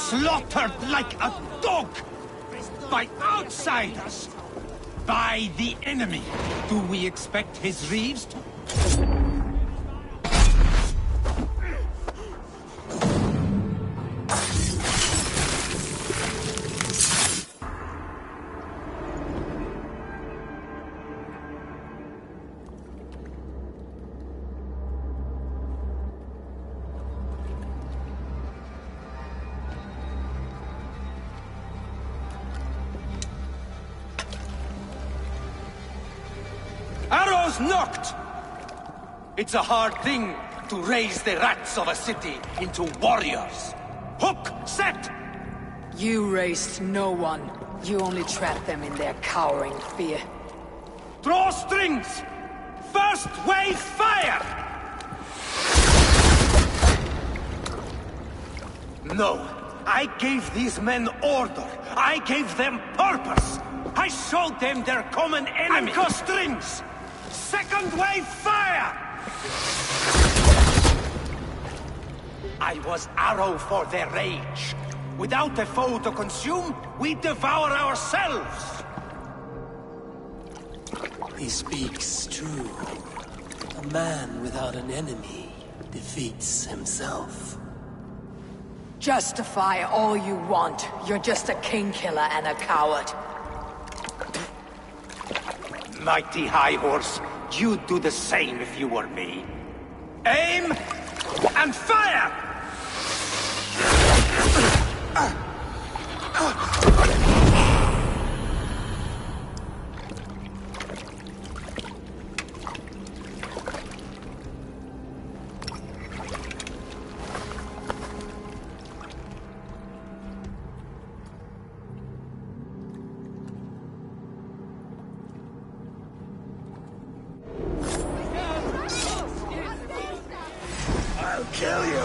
slaughtered like a dog! By outsiders! By the enemy! Do we expect his reeves to... Arrows knocked! It's a hard thing to raise the rats of a city into warriors. Hook set! You raised no one. You only trapped them in their cowering fear. Draw strings! First wave fire! No, I gave these men order. I gave them purpose. I showed them their common enemy. Anchor strings! Second wave fire! I was arrow for their rage. Without a foe to consume, we devour ourselves. He speaks true. A man without an enemy defeats himself. Justify all you want. You're just a king-killer and a coward. Mighty High Horse, you'd do the same if you were me. Aim and fire! I'll kill you!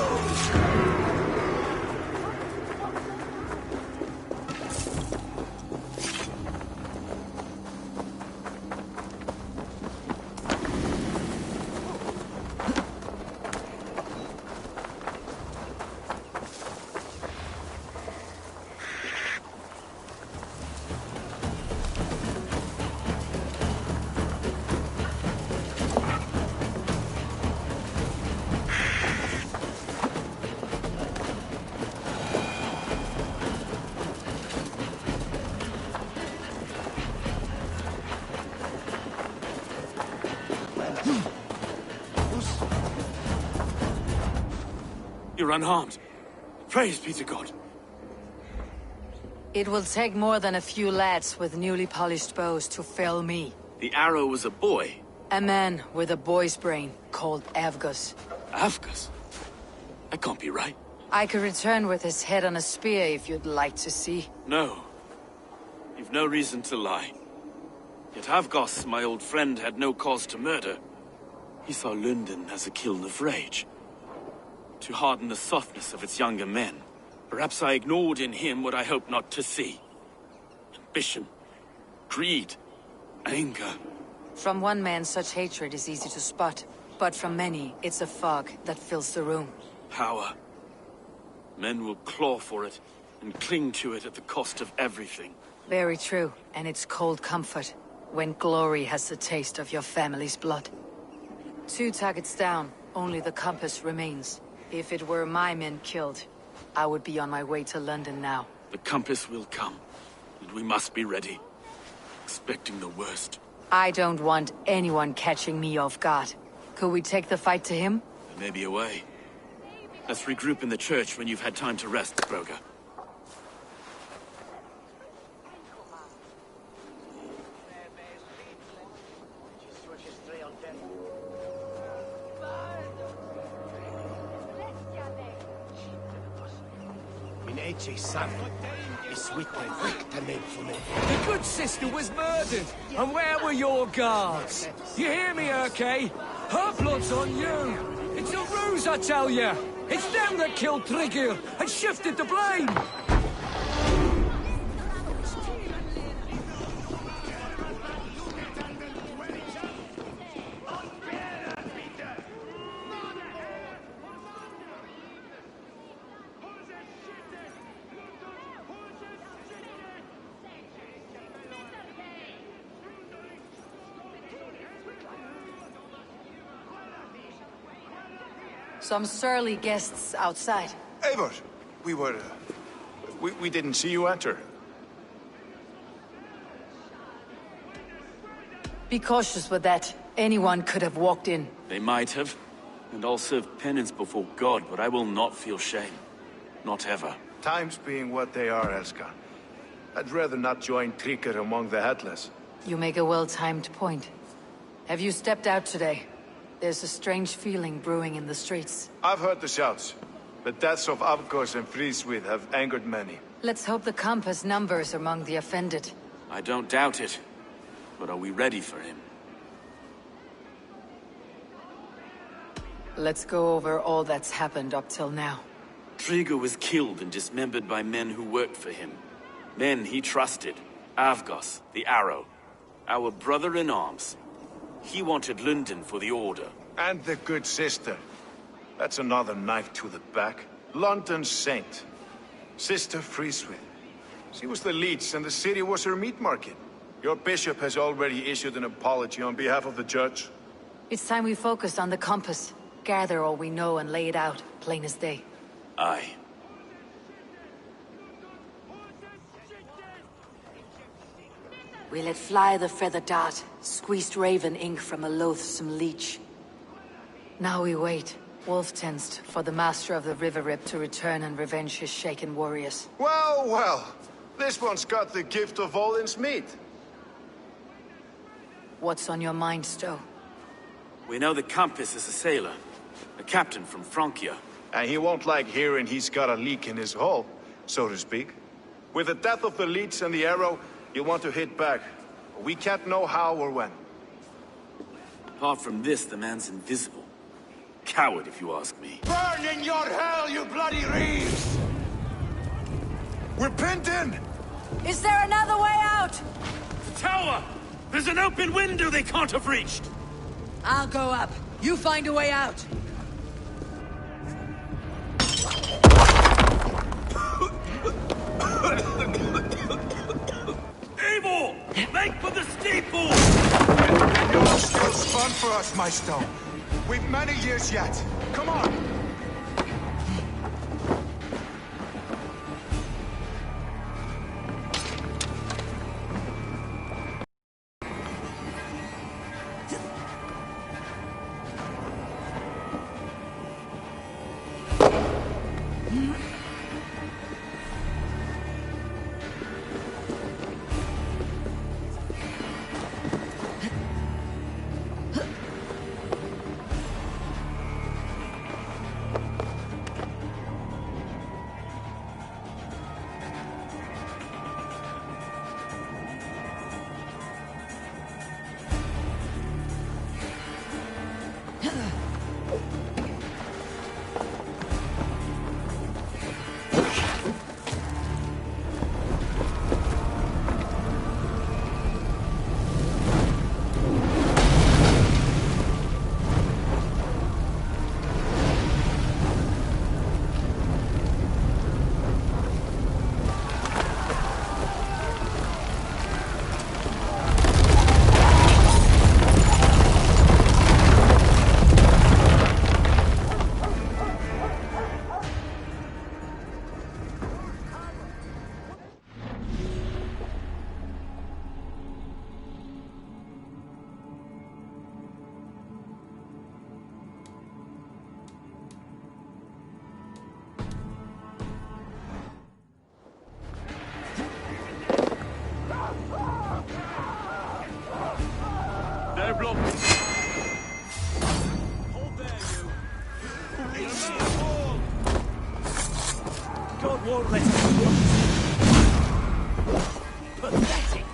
You're unharmed. Praise be to God. It will take more than a few lads with newly polished bows to fell me. The arrow was a boy. A man with a boy's brain, called Avgus. Avgus? That can't be right. I could return with his head on a spear if you'd like to see. No. You've no reason to lie. Yet Avgos, my old friend, had no cause to murder. He saw London as a kiln of rage. To harden the softness of its younger men. Perhaps I ignored in him what I hoped not to see. Ambition, greed, anger. From one man, such hatred is easy to spot. But from many, it's a fog that fills the room. Power. Men will claw for it, and cling to it at the cost of everything. Very true, and it's cold comfort, when glory has the taste of your family's blood. 2 targets down, only the compass remains. If it were my men killed, I would be on my way to London now. The compass will come, and we must be ready. Expecting the worst. I don't want anyone catching me off guard. Could we take the fight to him? There may be a way. Let's regroup in the church when you've had time to rest, Broga. The good sister was murdered, and where were your guards? You hear me, Urke? Her blood's on you. It's a ruse, I tell you. It's them that killed Trigger and shifted the blame. Some surly guests outside. Eivor, we didn't see you enter. Be cautious with that. Anyone could have walked in. They might have. And I'll serve penance before God, but I will not feel shame. Not ever. Times being what they are, Elskar. I'd rather not join Tryggr among the Headless. You make a well-timed point. Have you stepped out today? There's a strange feeling brewing in the streets. I've heard the shouts. The deaths of Avgos and Fríswith have angered many. Let's hope the compass numbers among the offended. I don't doubt it. But are we ready for him? Let's go over all that's happened up till now. Tryggr was killed and dismembered by men who worked for him. Men he trusted. Avgos, the Arrow. Our brother-in-arms. He wanted Lundin for the Order. And the good sister. That's another knife to the back. London's saint. Sister Fríswith. She was the leech and the city was her meat market. Your bishop has already issued an apology on behalf of the church. It's time we focus on the compass. Gather all we know and lay it out, plain as day. Aye. We let fly the feather dart, squeezed raven ink from a loathsome leech. Now we wait, wolf-tensed, for the master of the River Rip to return and revenge his shaken warriors. Well, well. This one's got the gift of Volin's meat. What's on your mind, Stowe? We know the Compass is a sailor. A captain from Francia. And he won't like hearing he's got a leak in his hull, so to speak. With the death of the leech and the Arrow, you want to hit back. We can't know how or when. Apart from this, the man's invisible. Coward, if you ask me. Burn in your hell, you bloody reeves! We're pinned in! Is there another way out? Tower! There's an open window they can't have reached! I'll go up. You find a way out. Eivor! Make for the steeple! You're still fun for us, my Stone. We've many years yet. Come on! God won't let us. Pathetic.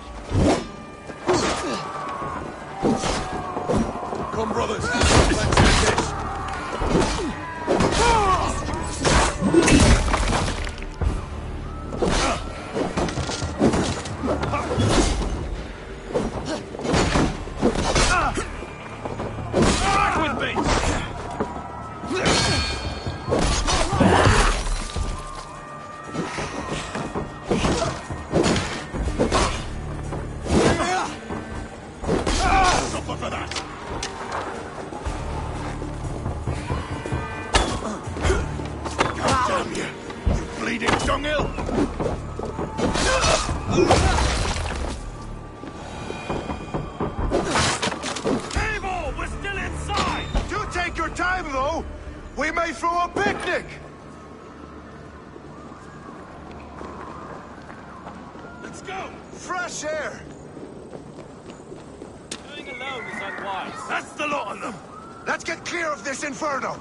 Come, brothers. Let's do this. We may throw a picnic! Let's go! Fresh air! Going alone is unwise. That's the lot of them! Let's get clear of this inferno!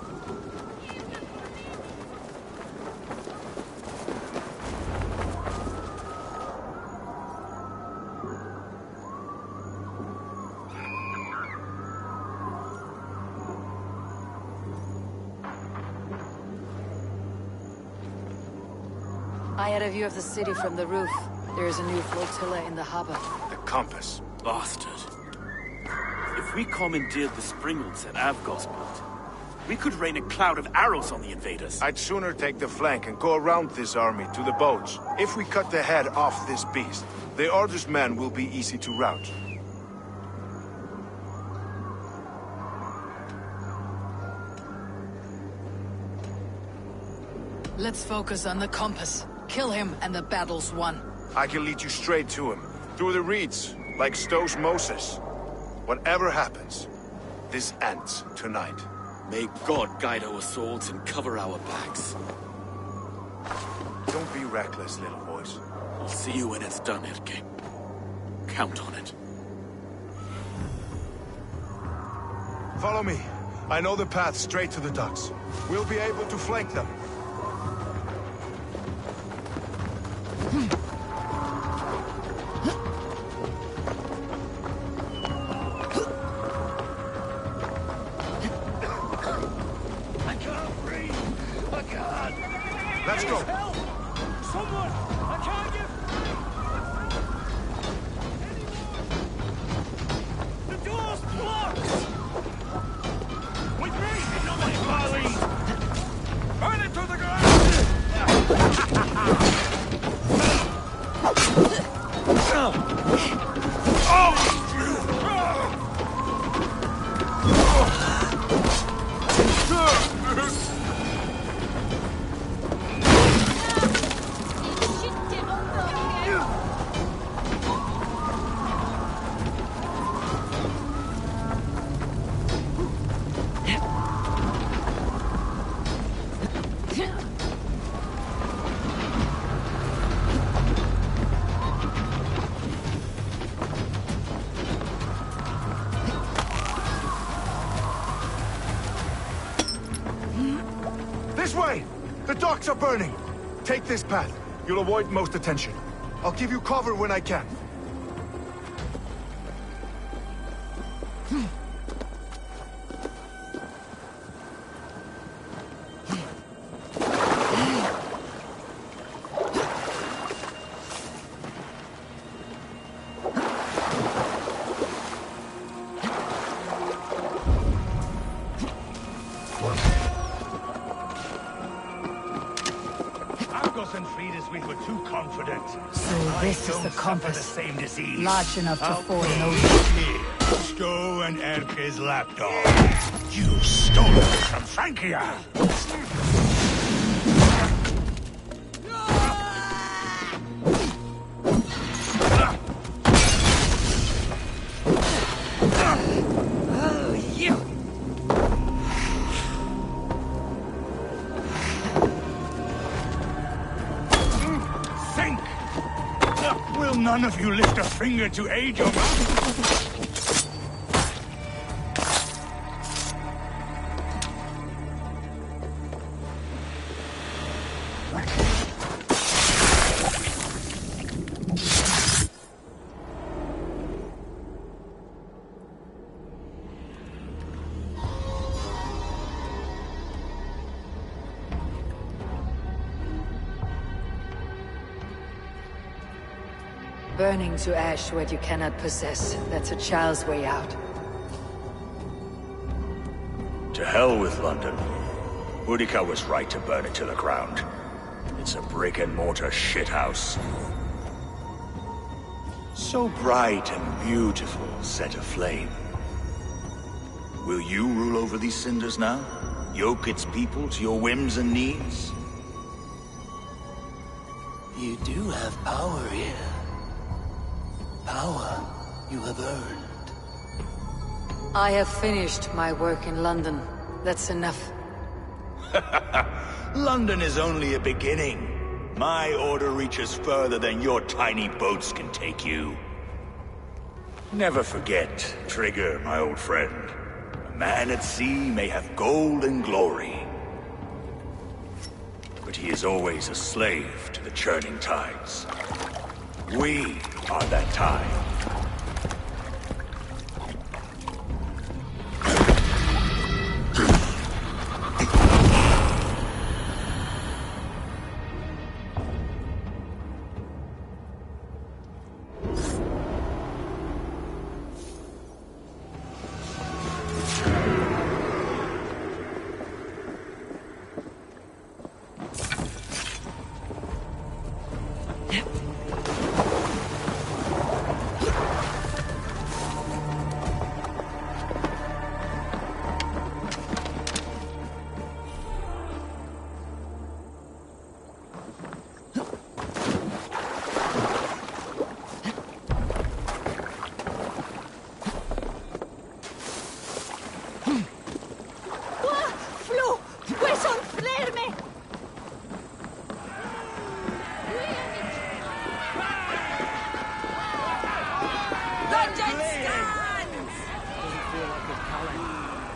I had a view of the city from the roof. There is a new flotilla in the harbor. The compass. Bastard. If we commandeered the Springolds at Avgosport, we could rain a cloud of arrows on the invaders. I'd sooner take the flank and go around this army to the boats. If we cut the head off this beast, the Order's men will be easy to rout. Let's focus on the compass. Kill him and the battle's won. I can lead you straight to him, through the reeds, like Stowe's Moses. Whatever happens, this ends tonight. May God guide our swords and cover our backs. Don't be reckless, little boys. I'll see you when it's done, Erke. Count on it. Follow me. I know the path straight to the docks. We'll be able to flank them. Let's go. Help! Someone! I can't get... The door's blocked! With me! Nobody falling! Burn it to the ground! This way! The docks are burning! Take this path. You'll avoid most attention. I'll give you cover when I can. So this is the compass. Large enough to ford an ocean. Stowe and Erke's lapdog. You stole it from Frankia! Will none of you lift a finger to aid your master? Burning to ash what you cannot possess. That's a child's way out. To hell with London. Boudica was right to burn it to the ground. It's a brick-and-mortar shithouse. So bright and beautiful, set aflame. Will you rule over these cinders now? Yoke its people to your whims and needs? You do have power here. Power you have earned. I have finished my work in London. That's enough. London is only a beginning. My order reaches further than your tiny boats can take you. Never forget, Trigger, my old friend. A man at sea may have gold and glory, but he is always a slave to the churning tides. We are that tide.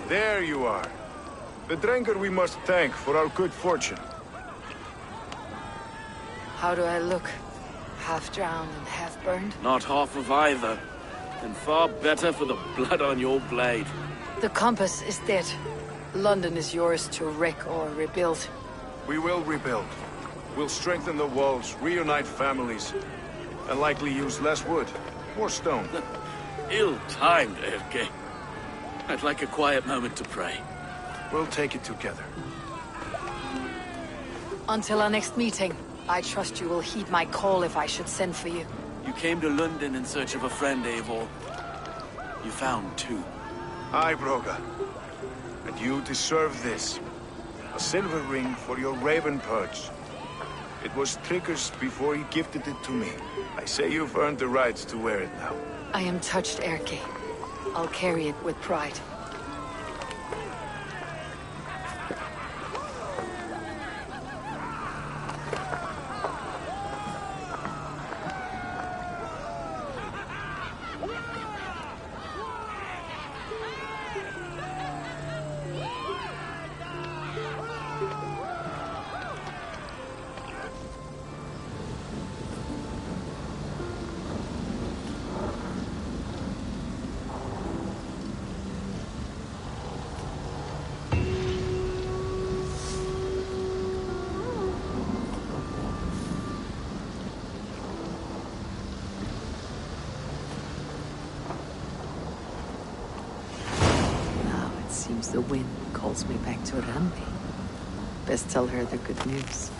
There you are. The drinker we must thank for our good fortune. How do I look? Half drowned and half burned? Not half of either. And far better for the blood on your blade. The compass is dead. London is yours to wreck or rebuild. We will rebuild. We'll strengthen the walls, reunite families, and likely use less wood, more stone. Ill-timed, Erke. I'd like a quiet moment to pray. We'll take it together. Until our next meeting, I trust you will heed my call if I should send for you. You came to London in search of a friend, Eivor. You found two. Aye, Broga. And you deserve this. A silver ring for your raven perch. It was Trigger's before he gifted it to me. I say you've earned the right to wear it now. I am touched, Erke. I'll carry it with pride. Seems the wind calls me back to Randi. Best tell her the good news.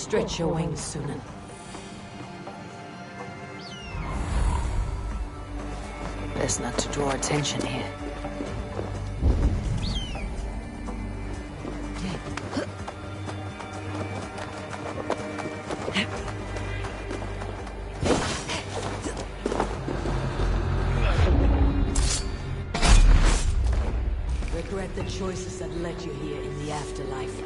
Stretch your wings, Sunan. Best not to draw attention here. Regret the choices that led you here in the afterlife.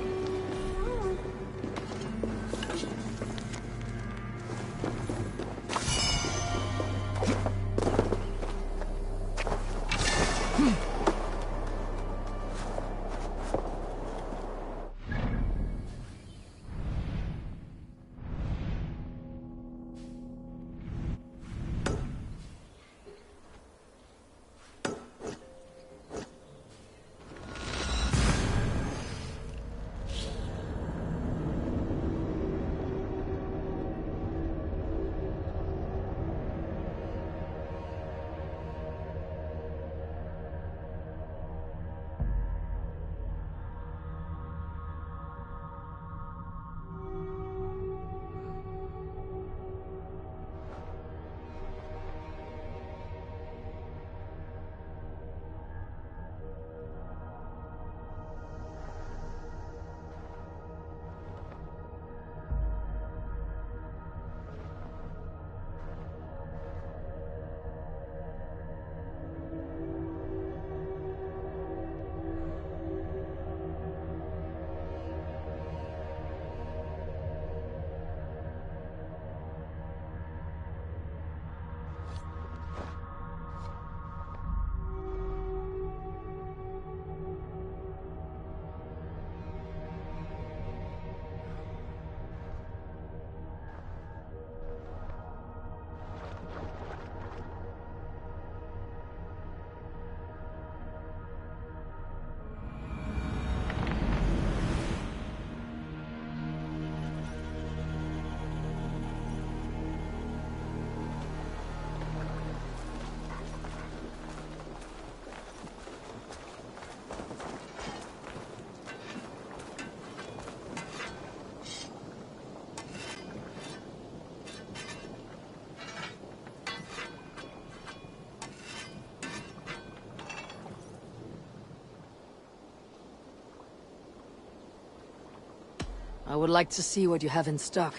I would like to see what you have in stock.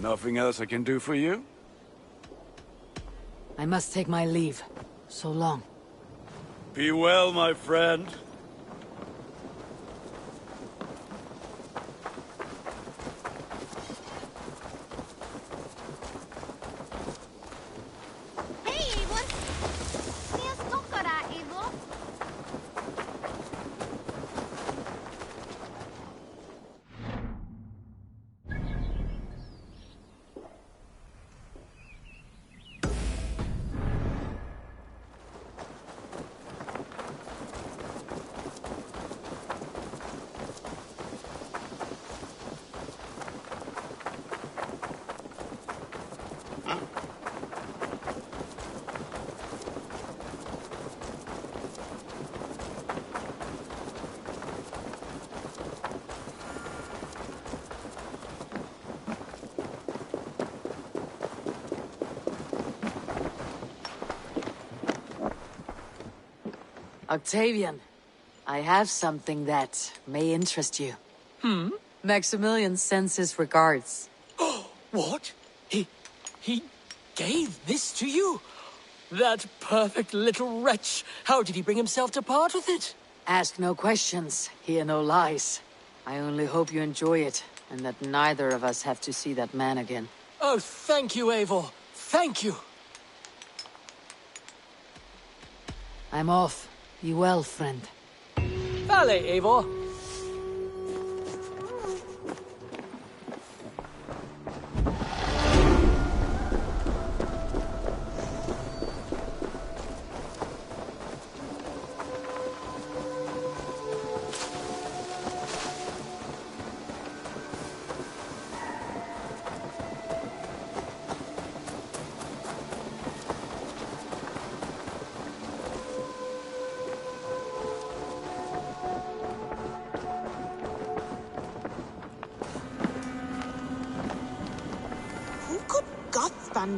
Nothing else I can do for you? I must take my leave. So long. Be well, my friend. Hej, Eivor! Kan jag stoppa där, Eivor? Octavian, I have something that may interest you. Maximilian sends his regards. What? He gave this to you? That perfect little wretch. How did he bring himself to part with it? Ask no questions, hear no lies. I only hope you enjoy it, and that neither of us have to see that man again. Oh, thank you, Eivor. Thank you. I'm off. Be well, friend. Vale, Eivor.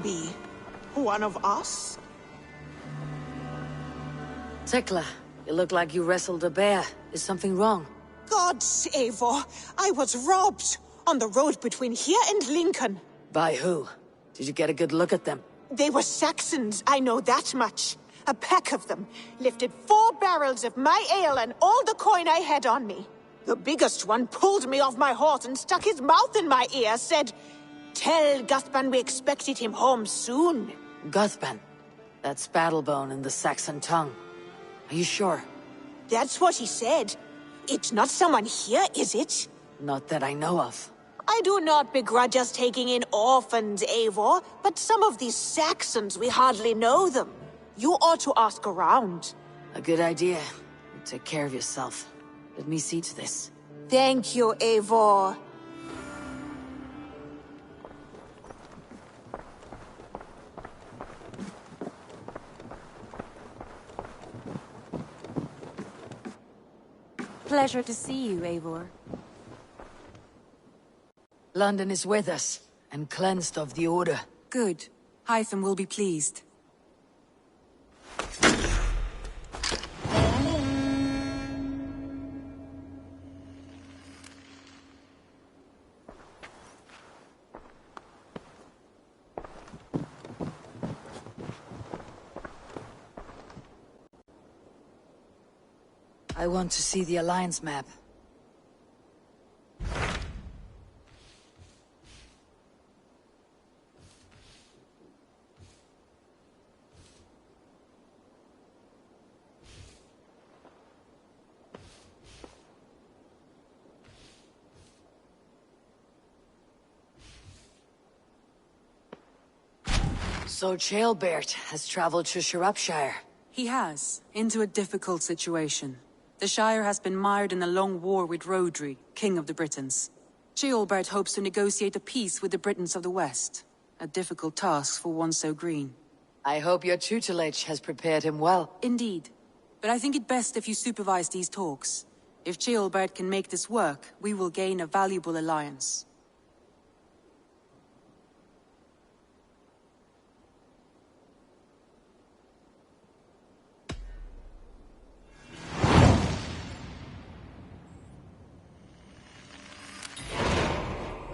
Be one of us? Tekla, you look like you wrestled a bear. Is something wrong? Gods, Eivor, I was robbed on the road between here and Lincoln. By who? Did you get a good look at them? They were Saxons, I know that much. A pack of them lifted 4 barrels of my ale and all the coin I had on me. The biggest one pulled me off my horse and stuck his mouth in my ear, said, "Tell Guthban we expected him home soon." Guthban? That's Battlebone in the Saxon tongue. Are you sure? That's what he said. It's not someone here, is it? Not that I know of. I do not begrudge us taking in orphans, Eivor, but some of these Saxons, we hardly know them. You ought to ask around. A good idea. Take care of yourself. Let me see to this. Thank you, Eivor. Pleasure to see you, Eivor. London is with us, and cleansed of the Order. Good. Hytham will be pleased. I want to see the Alliance map. So Ceolbert has traveled to Shropshire. He has, into a difficult situation. The Shire has been mired in a long war with Rhodri, King of the Britons. Ceolbert hopes to negotiate a peace with the Britons of the West. A difficult task for one so green. I hope your tutelage has prepared him well. Indeed. But I think it best if you supervise these talks. If Ceolbert can make this work, we will gain a valuable alliance.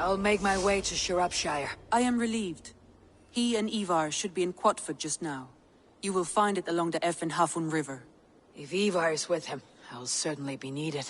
I'll make my way to Shropshire. I am relieved. He and Ivar should be in Quatford just now. You will find it along the Eff and Hafun River. If Ivar is with him, I'll certainly be needed.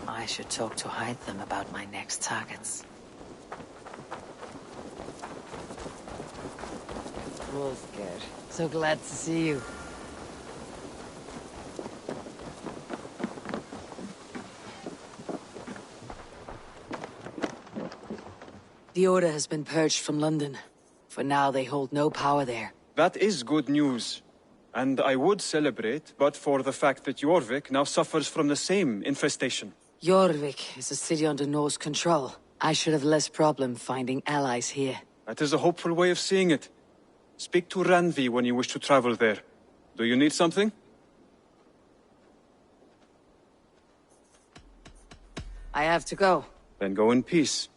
I should talk to Hytham about my next targets. Wolfgar, so glad to see you. The Order has been purged from London. For now, they hold no power there. That is good news. And I would celebrate, but for the fact that Jorvik now suffers from the same infestation. Jorvik is a city under Norse control. I should have less problem finding allies here. That is a hopeful way of seeing it. Speak to Ranvi when you wish to travel there. Do you need something? I have to go. Then go in peace.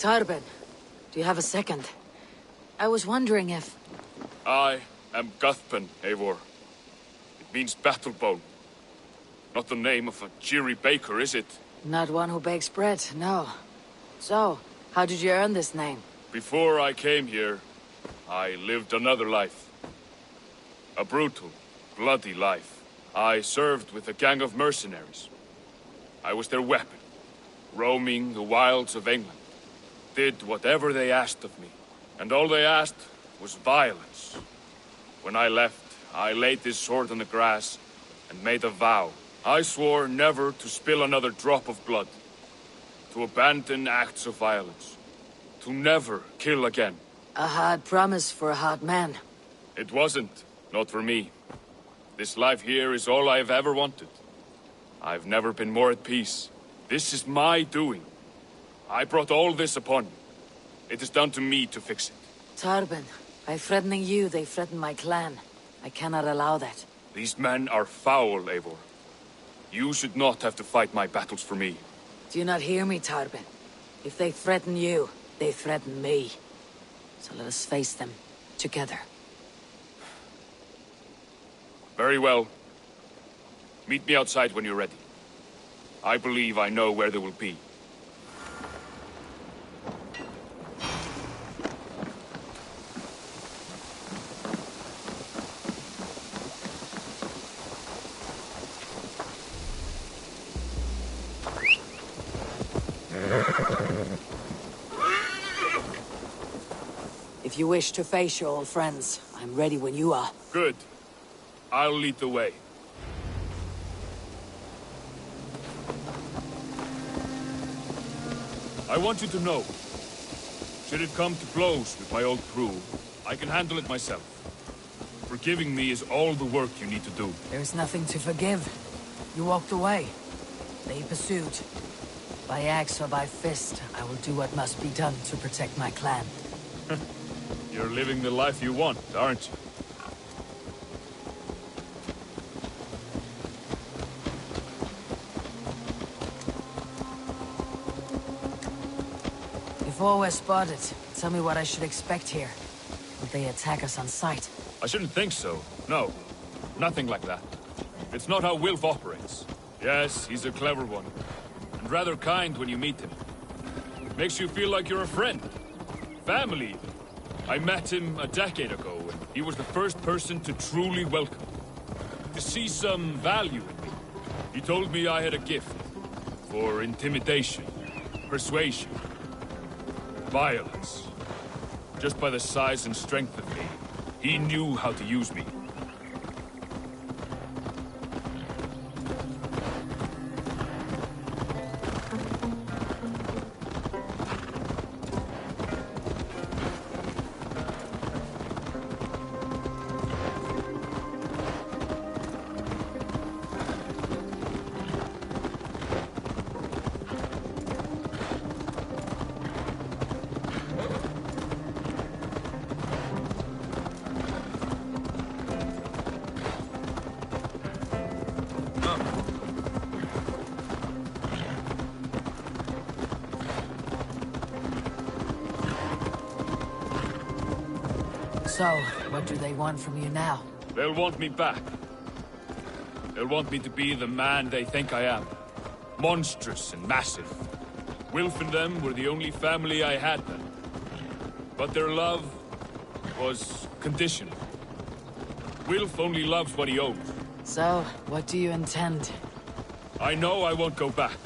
Tarben, do you have a second? I was wondering if... I am Guthpen, Eivor. It means battlebone. Not the name of a cheery baker, is it? Not one who bakes bread, no. So, how did you earn this name? Before I came here, I lived another life. A brutal, bloody life. I served with a gang of mercenaries. I was their weapon, roaming the wilds of England. Did whatever they asked of me. And all they asked was violence. When I left, I laid this sword on the grass and made a vow. I swore never to spill another drop of blood. To abandon acts of violence. To never kill again. A hard promise for a hard man. It wasn't. Not for me. This life here is all I've ever wanted. I've never been more at peace. This is my doing. I brought all this upon you. It is down to me to fix it. Tarben, by threatening you, they threaten my clan. I cannot allow that. These men are foul, Eivor. You should not have to fight my battles for me. Do you not hear me, Tarben? If they threaten you, they threaten me. So let us face them, together. Very well. Meet me outside when you're ready. I believe I know where they will be. If you wish to face your old friends, I'm ready when you are. Good. I'll lead the way. I want you to know, should it come to blows with my old crew, I can handle it myself. Forgiving me is all the work you need to do. There's nothing to forgive. You walked away. They pursued. By axe or by fist, I will do what must be done to protect my clan. You're living the life you want, aren't you? Before we're spotted, tell me what I should expect here. Will they attack us on sight? I shouldn't think so. No. Nothing like that. It's not how Wilf operates. Yes, he's a clever one. And rather kind when you meet him. It makes you feel like you're a friend. Family, even. I met him a decade ago, and he was the first person to truly welcome me. To see some value in me. He told me I had a gift. For intimidation. Persuasion. Violence. Just by the size and strength of me, he knew how to use me. So, what do they want from you now? They'll want me back. They'll want me to be the man they think I am. Monstrous and massive. Wilf and them were the only family I had then. But their love was conditional. Wilf only loves what he owns. So, what do you intend? I know I won't go back.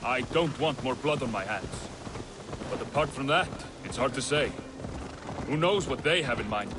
I don't want more blood on my hands. But apart from that, it's hard to say. Who knows what they have in mind?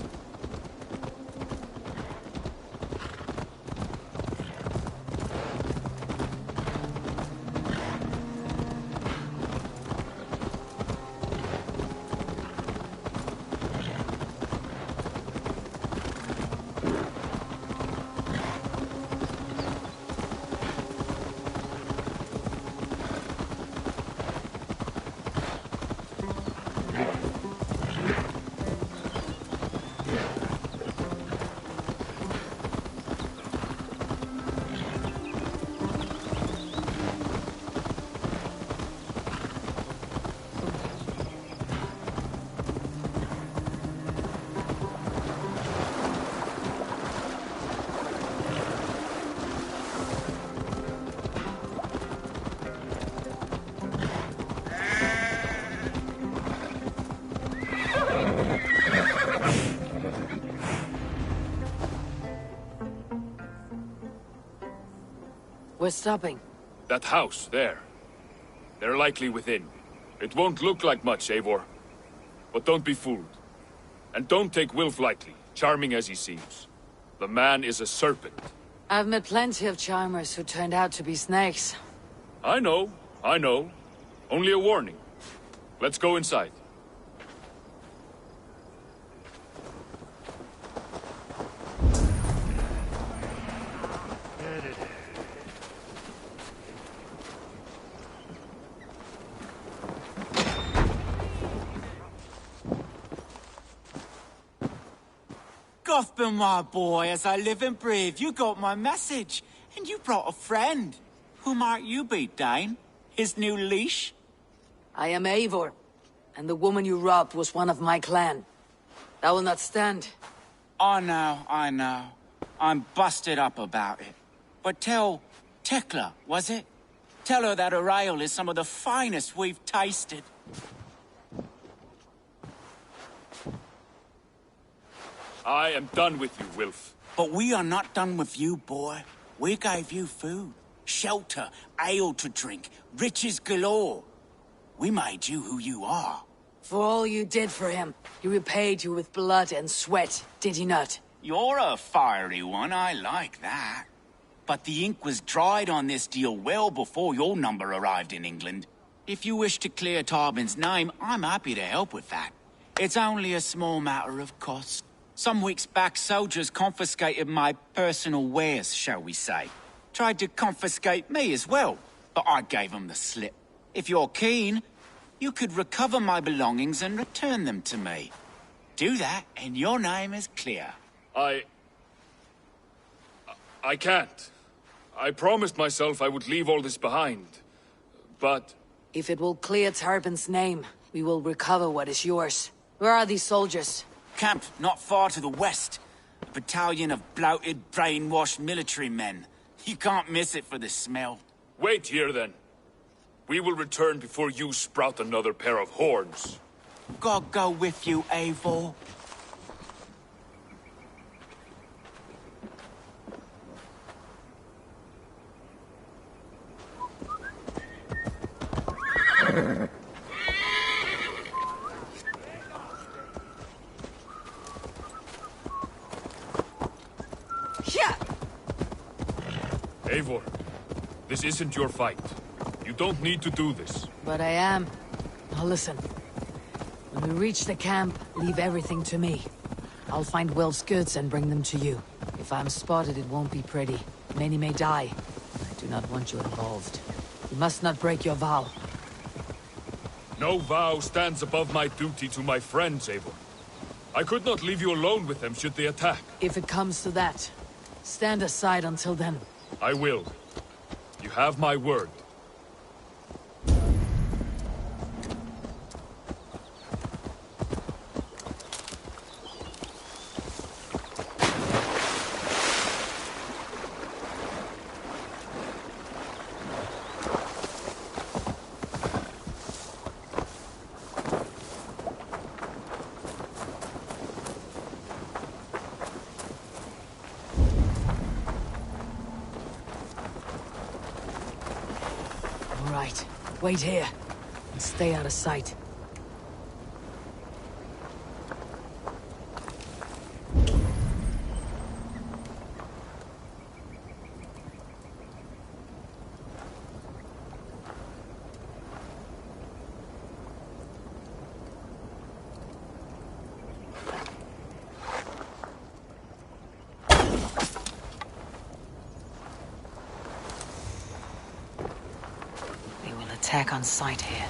We're stopping. That house, there. They're likely within. It won't look like much, Eivor. But don't be fooled. And don't take Wilf lightly, charming as he seems. The man is a serpent. I've met plenty of charmers who turned out to be snakes. I know. Only a warning. Let's go inside. Gothman, my boy, as I live and breathe, you got my message. And you brought a friend. Who might you be, Dane? His new leash? I am Eivor, and the woman you robbed was one of my clan. That will not stand. I know. I'm busted up about it. But tell Tekla, was it? Tell her that her ale is some of the finest we've tasted. I am done with you, Wilf. But we are not done with you, boy. We gave you food, shelter, ale to drink, riches galore. We made you who you are. For all you did for him, he repaid you with blood and sweat, did he not? You're a fiery one, I like that. But the ink was dried on this deal well before your number arrived in England. If you wish to clear Tarbin's name, I'm happy to help with that. It's only a small matter of cost. Some weeks back, soldiers confiscated my personal wares, shall we say. Tried to confiscate me as well, but I gave them the slip. If you're keen, you could recover my belongings and return them to me. Do that, and your name is clear. I can't. I promised myself I would leave all this behind. But... If it will clear Tarbin's name, we will recover what is yours. Where are these soldiers? Camped not far to the west. A battalion of bloated, brainwashed military men. You can't miss it for the smell. Wait here, then. We will return before you sprout another pair of horns. God go with you, Eivor. Eivor, this isn't your fight. You don't need to do this. But I am. Now listen. When we reach the camp, leave everything to me. I'll find Will's goods and bring them to you. If I'm spotted, it won't be pretty. Many may die. I do not want you involved. You must not break your vow. No vow stands above my duty to my friends, Eivor. I could not leave you alone with them should they attack. If it comes to that, stand aside until then. I will. You have my word. Wait here, and stay out of sight. Attack on sight here.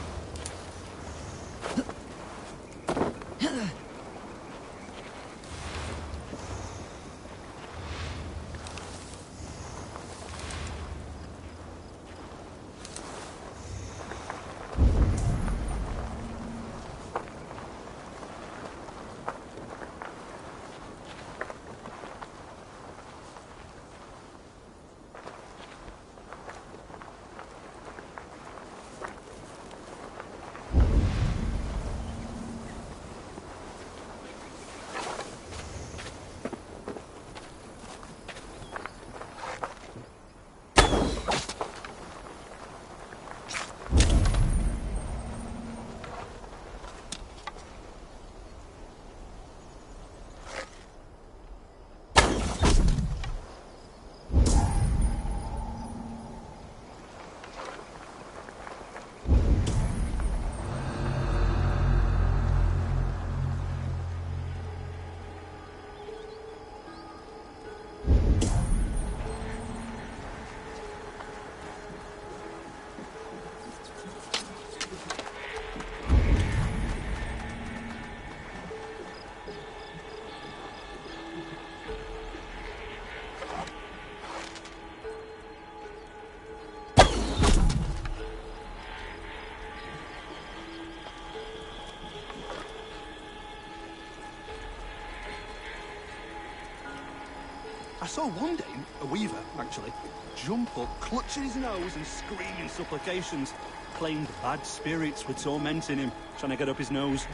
I saw one Dane, a weaver, actually, jump up, clutching his nose and screaming supplications. Claimed bad spirits were tormenting him, trying to get up his nose.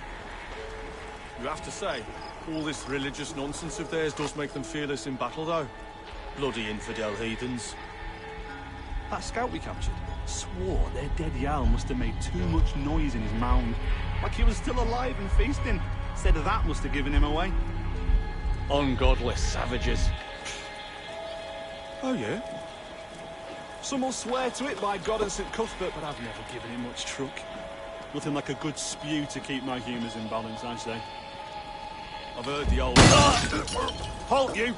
You have to say, all this religious nonsense of theirs does make them fearless in battle, though. Bloody infidel heathens. That scout we captured swore their dead Jarl must have made too much noise in his mound. Like he was still alive and feasting. Said that must have given him away. Ungodly savages. Oh, yeah? Some will swear to it by God and St. Cuthbert, but I've never given it much truck. Nothing like a good spew to keep my humours in balance, I say. I've heard the old... Halt, you!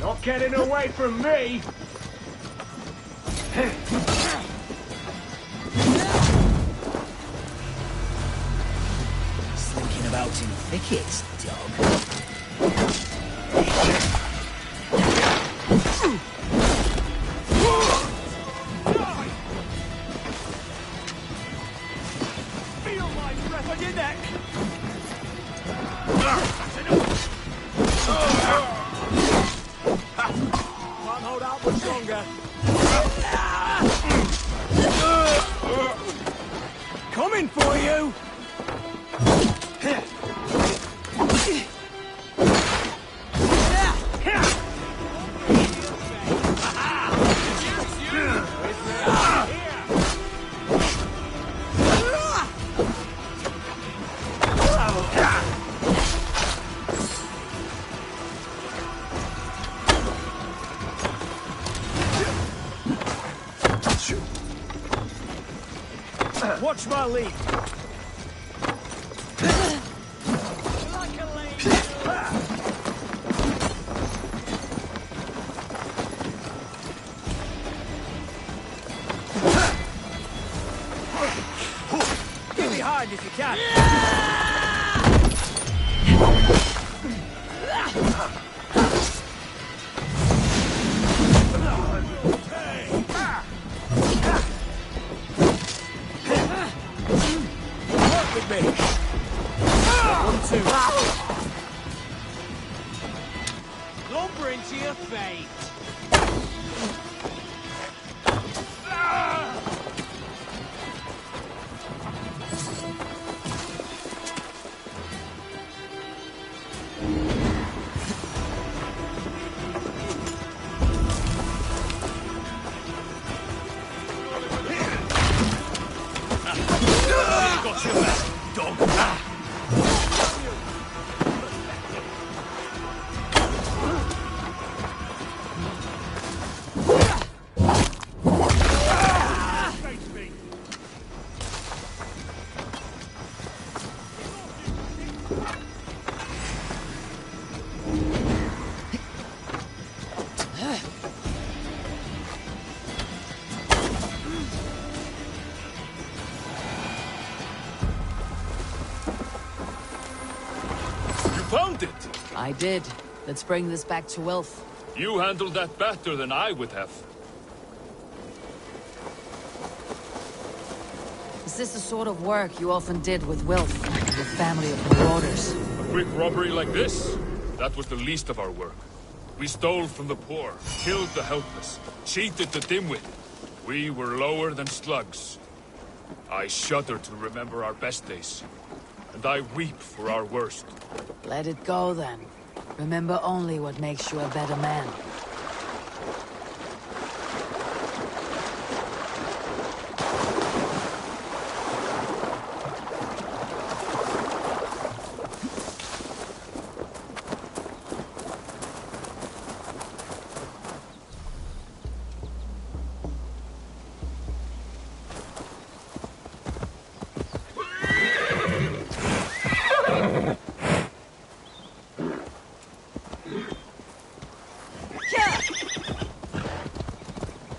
Not getting away from me! Slinking about in thickets, dog. Feel my breath on your neck! Can't hold out much longer. Coming for you! Watch my lead. Like a lady. Get behind if you can. With me. 1, 2. Lumber into your face. Got your back, dog. did it! I did. Let's bring this back to Wilf. You handled that better than I would have. Is this the sort of work you often did with Wilf and your family of marauders? A quick robbery like this? That was the least of our work. We stole from the poor, killed the helpless, cheated the dimwit. We were lower than slugs. I shudder to remember our best days. And I weep for our worst. Let it go, then. Remember only what makes you a better man.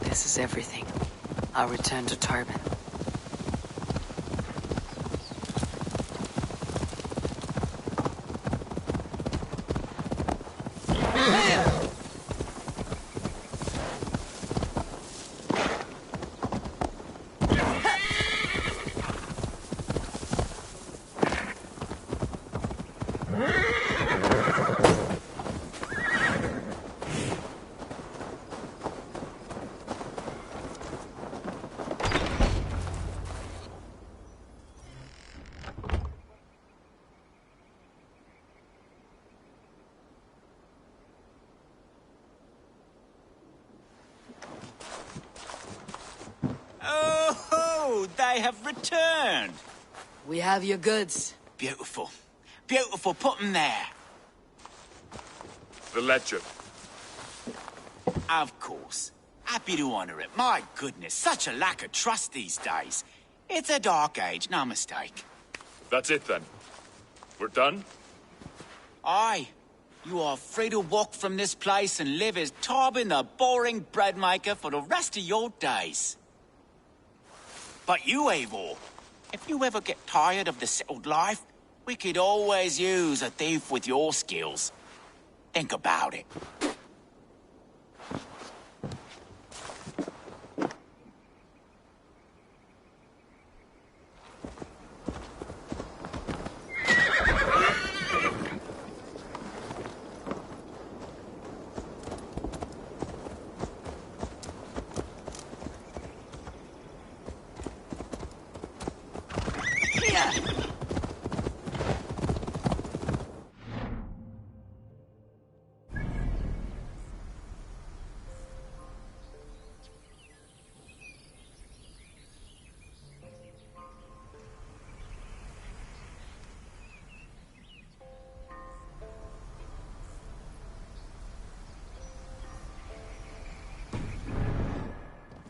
This is everything. I'll return to Tarbin. Oh, they have returned. We have your goods. Beautiful. Beautiful. Put them there. The ledger. Of course. Happy to honor it. My goodness, such a lack of trust these days. It's a dark age, no mistake. That's it then. We're done? Aye. You are free to walk from this place and live as Tarbin the boring bread maker for the rest of your days. But you, Eivor, if you ever get tired of the settled life, we could always use a thief with your skills. Think about it.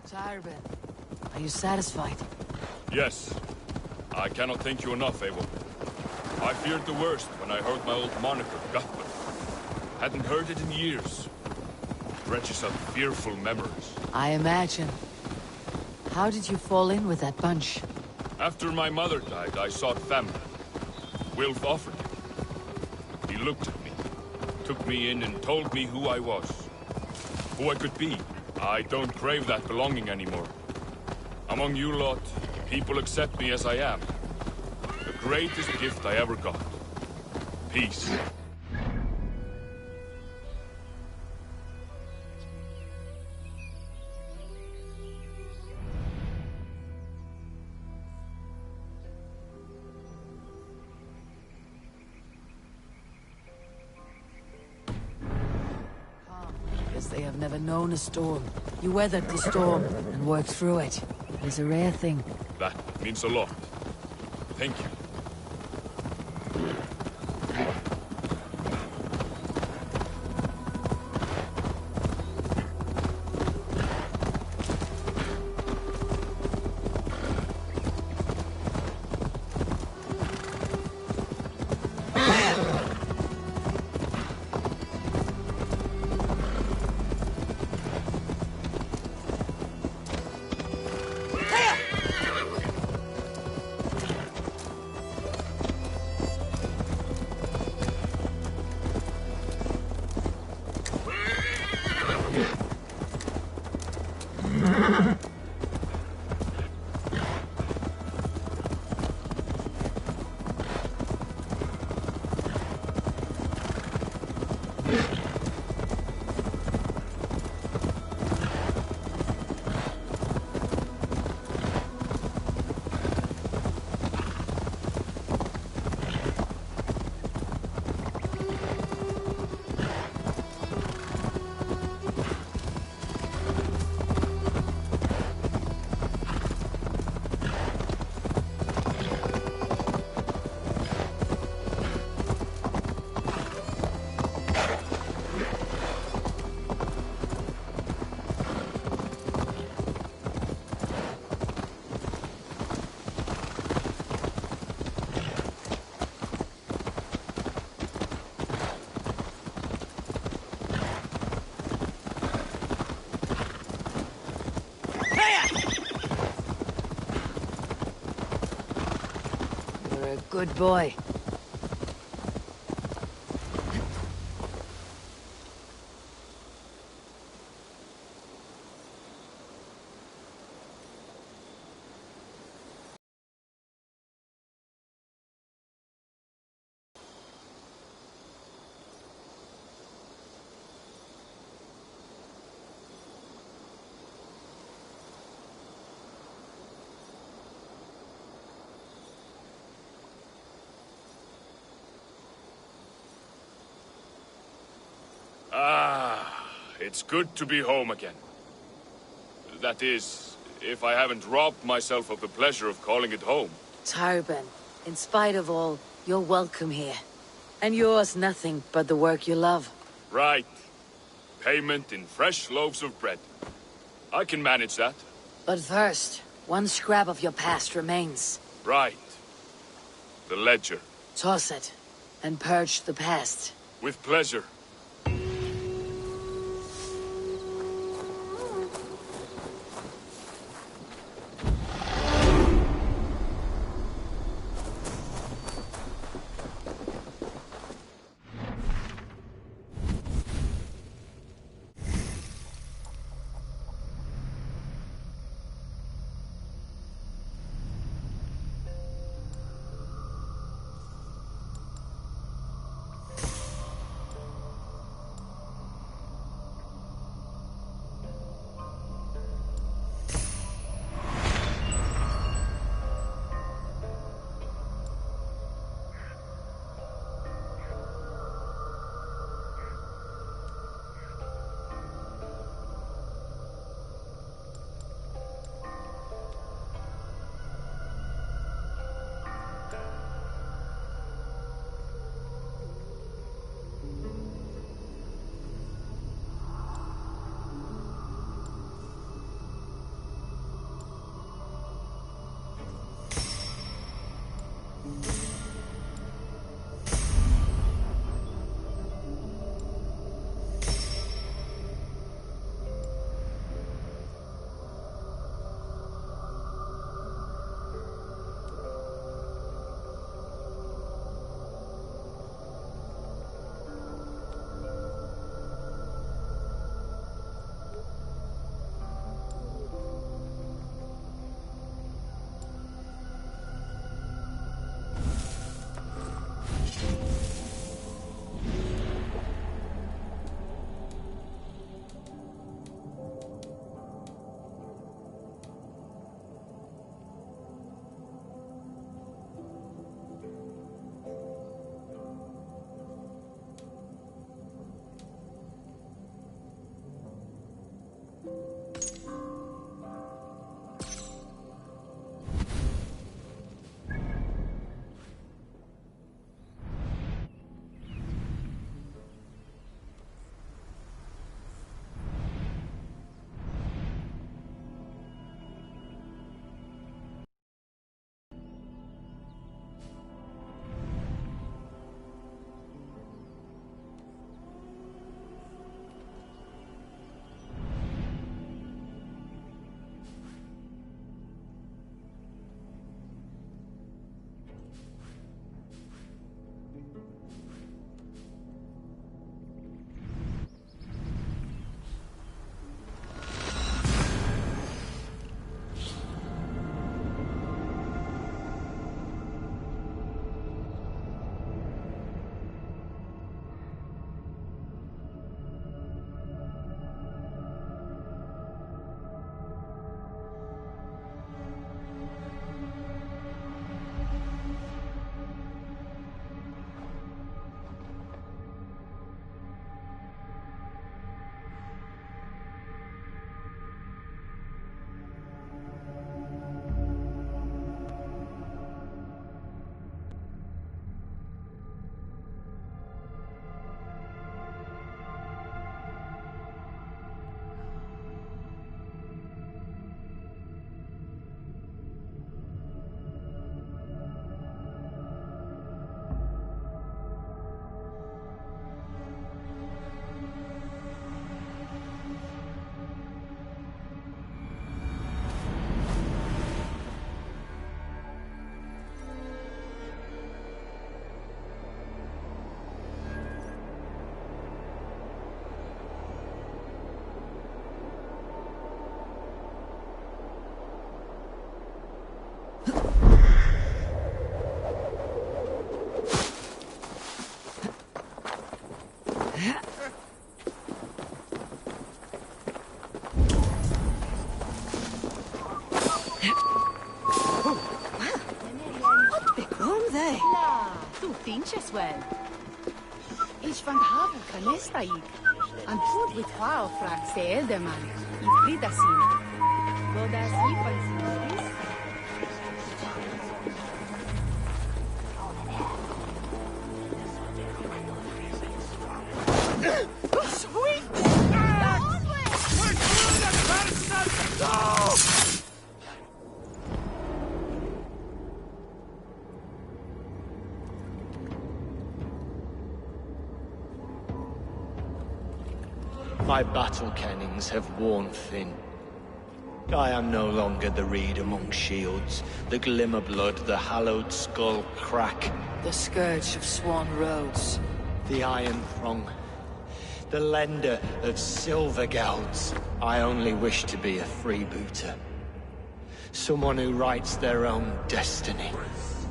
Tarbin, are you satisfied? Yes. I cannot thank you enough, Eivor. I feared the worst when I heard my old moniker, Cuthbert. Hadn't heard it in years. Drenches of fearful memories. I imagine. How did you fall in with that bunch? After my mother died, I sought family. Wilf offered it. He looked at me, took me in and told me who I was. Who I could be. I don't crave that belonging anymore. Among you lot, people accept me as I am. The greatest gift I ever got. Peace. They have never known a storm. You weathered the storm and worked through it. It is a rare thing. That means a lot. Thank you. You're a good boy. Ah, it's good to be home again. That is, if I haven't robbed myself of the pleasure of calling it home. Tarben, in spite of all, you're welcome here. And yours nothing but the work you love. Right. Payment in fresh loaves of bread. I can manage that. But first, one scrap of your past remains. Right. The ledger. Toss it, and purge the past. With pleasure. Þú tinches wel. Ich van havu canestaig. An put with wow frax de elderman. I fridasin. Godas ifansinis. Sweet! My battle kennings have worn thin. I am no longer the reed among shields, the glimmer blood, the hallowed skull crack. The scourge of Swan Roads. The iron throng. The lender of silver gelds. I only wish to be a freebooter. Someone who writes their own destiny.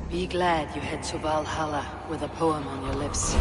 Be glad you head to Valhalla with a poem on your lips.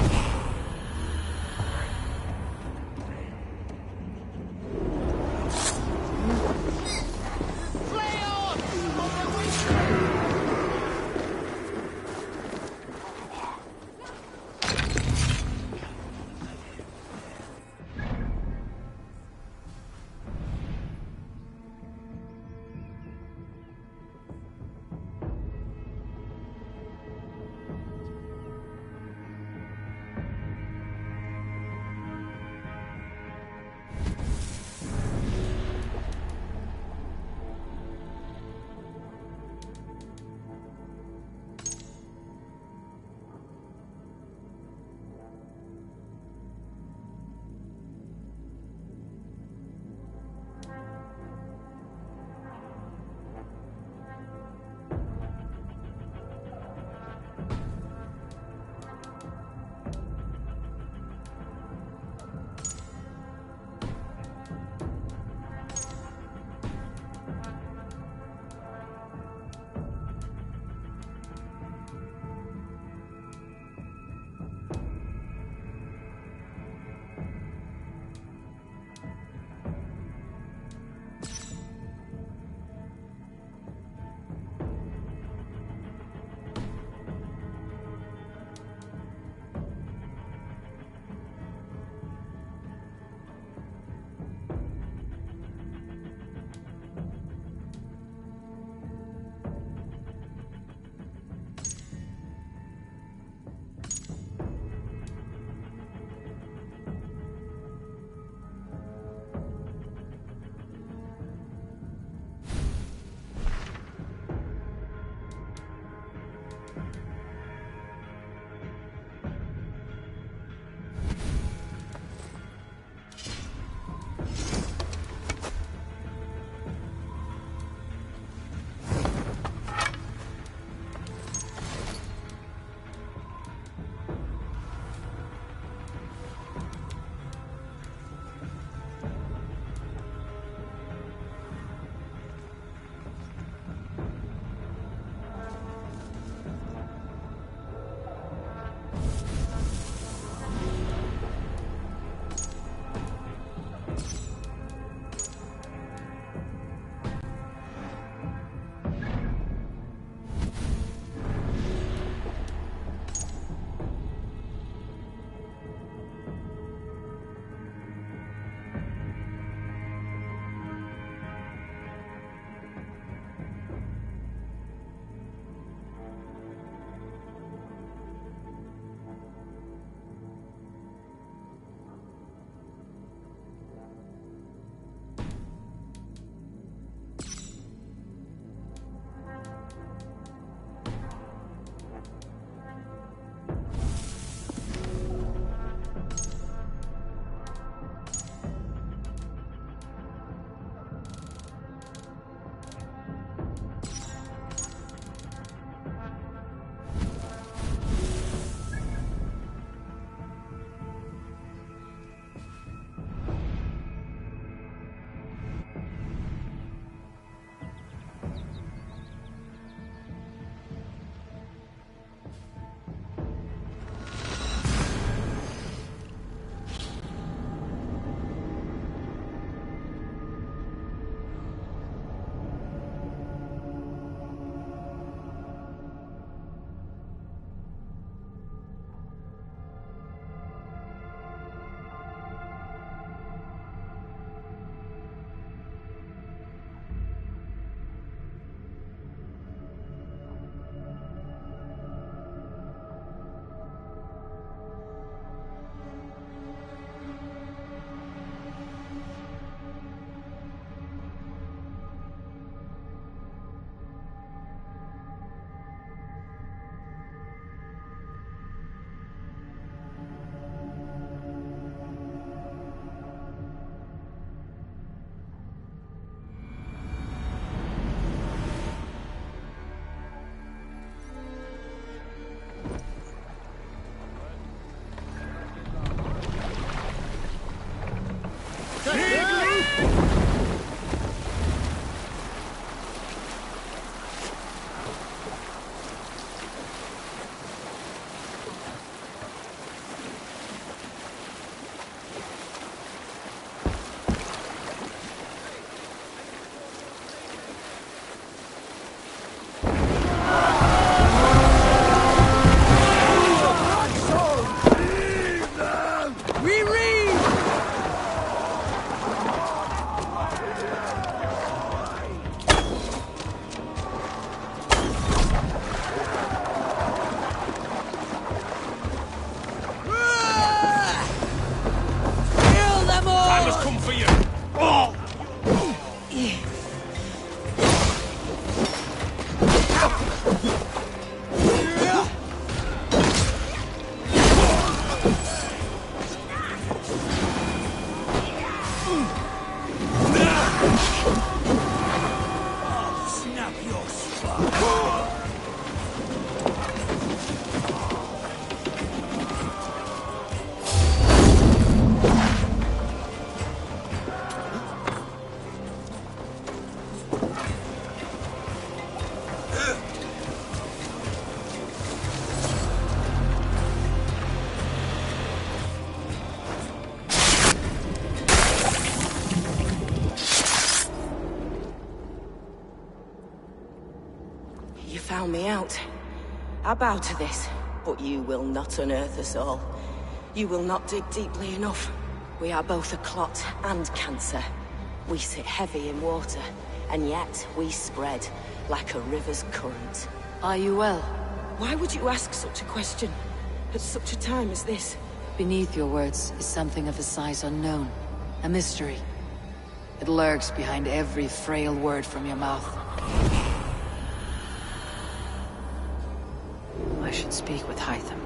You found me out. I bow to this, but you will not unearth us all. You will not dig deeply enough. We are both a clot and cancer. We sit heavy in water, and yet we spread like a river's current. Are you well? Why would you ask such a question at such a time as this? Beneath your words is something of a size unknown. A mystery. It lurks behind every frail word from your mouth. I should speak with Hytham.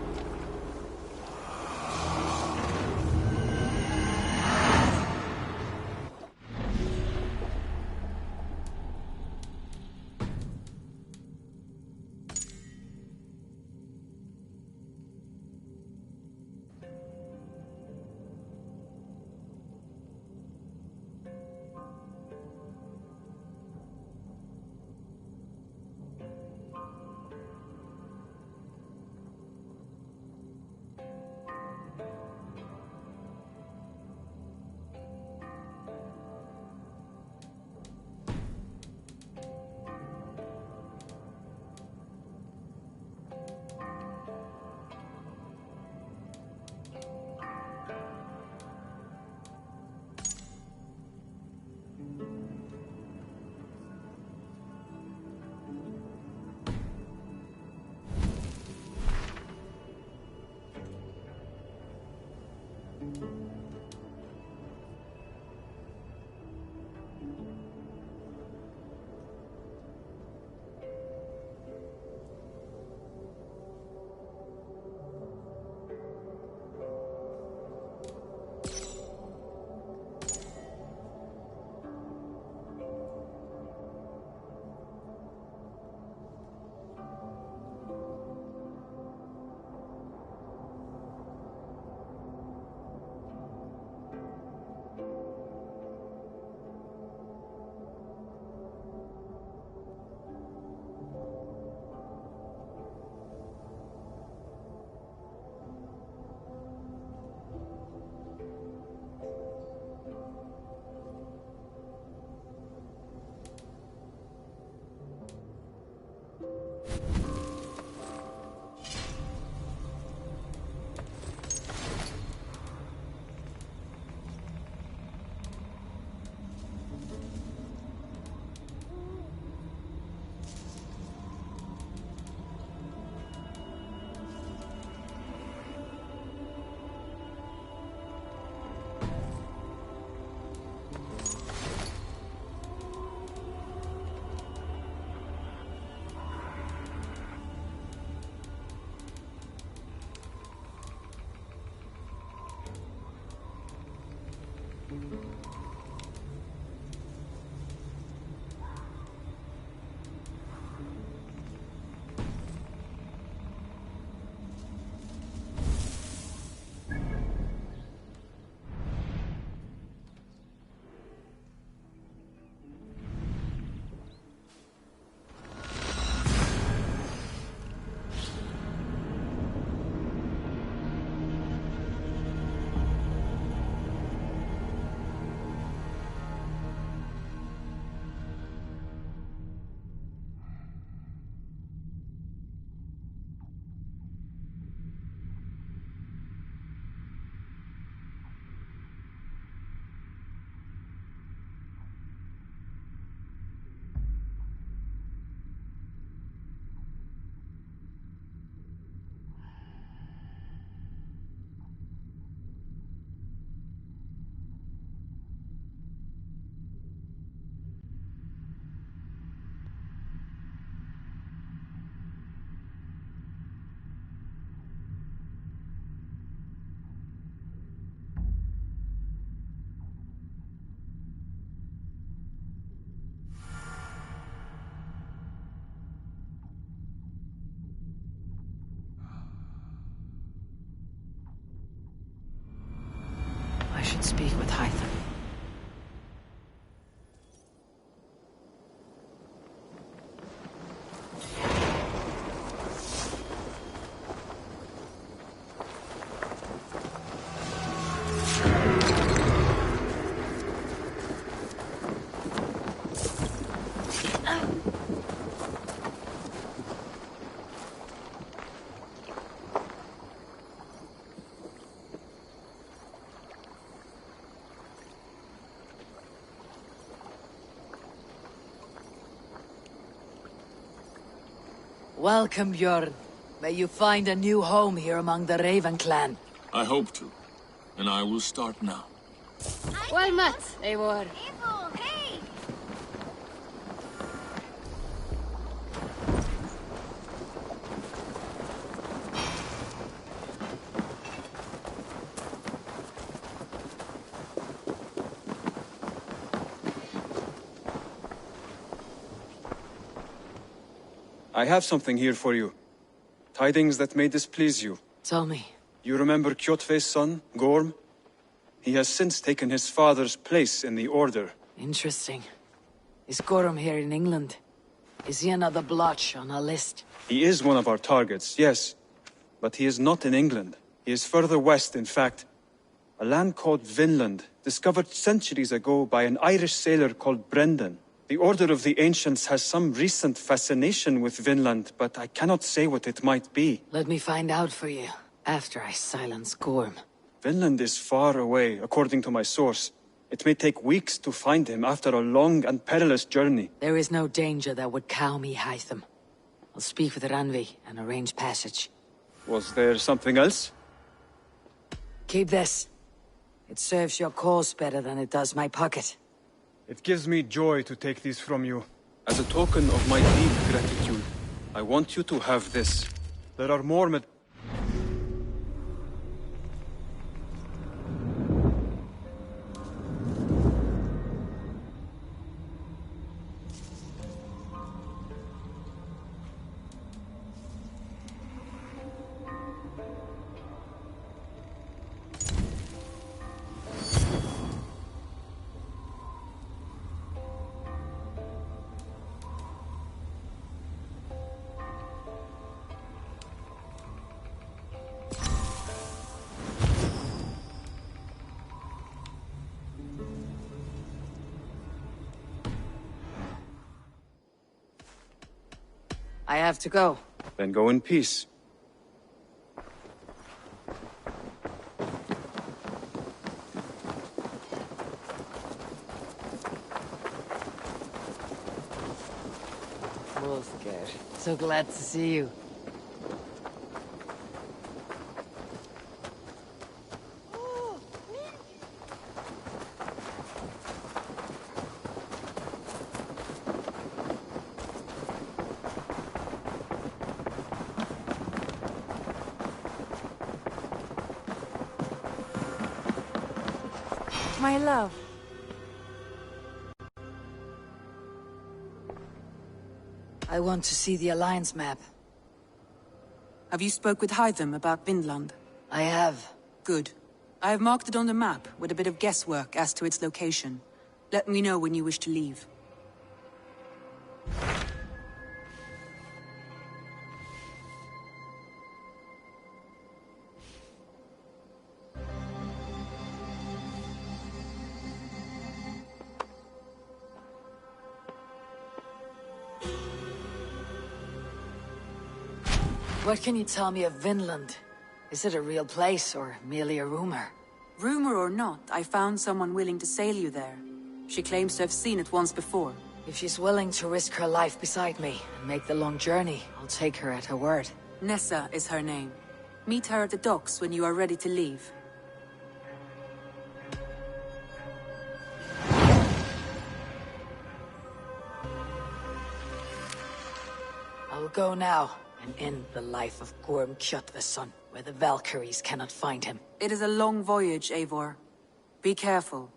I should speak with Hytham. Welcome, Bjorn. May you find a new home here among the Raven clan. I hope to. And I will start now. Well met, Eivor. I have something here for you. Tidings that may displease you. Tell me. You remember Kjotve's son, Gorm? He has since taken his father's place in the Order. Interesting. Is Gorm here in England? Is he another blotch on our list? He is one of our targets, yes. But he is not in England. He is further west, in fact. A land called Vinland, discovered centuries ago by an Irish sailor called Brendan. The Order of the Ancients has some recent fascination with Vinland, but I cannot say what it might be. Let me find out for you, after I silence Gorm. Vinland is far away, according to my source. It may take weeks to find him after a long and perilous journey. There is no danger that would cow me, Hytham. I'll speak with Ranvi and arrange passage. Was there something else? Keep this. It serves your cause better than it does my pocket. It gives me joy to take these from you. As a token of my deep gratitude, I want you to have this. There are more I have to go. Then go in peace. Wolfgar, so glad to see you. My love. I want to see the Alliance map. Have you spoke with Hytham about Vinland? I have. Good. I have marked it on the map with a bit of guesswork as to its location. Let me know when you wish to leave. What can you tell me of Vinland? Is it a real place, or merely a rumor? Rumor or not, I found someone willing to sail you there. She claims to have seen it once before. If she's willing to risk her life beside me and make the long journey, I'll take her at her word. Nessa is her name. Meet her at the docks when you are ready to leave. I'll go now and end the life of Gorm Kjotve's son, where the Valkyries cannot find him. It is a long voyage, Eivor. Be careful.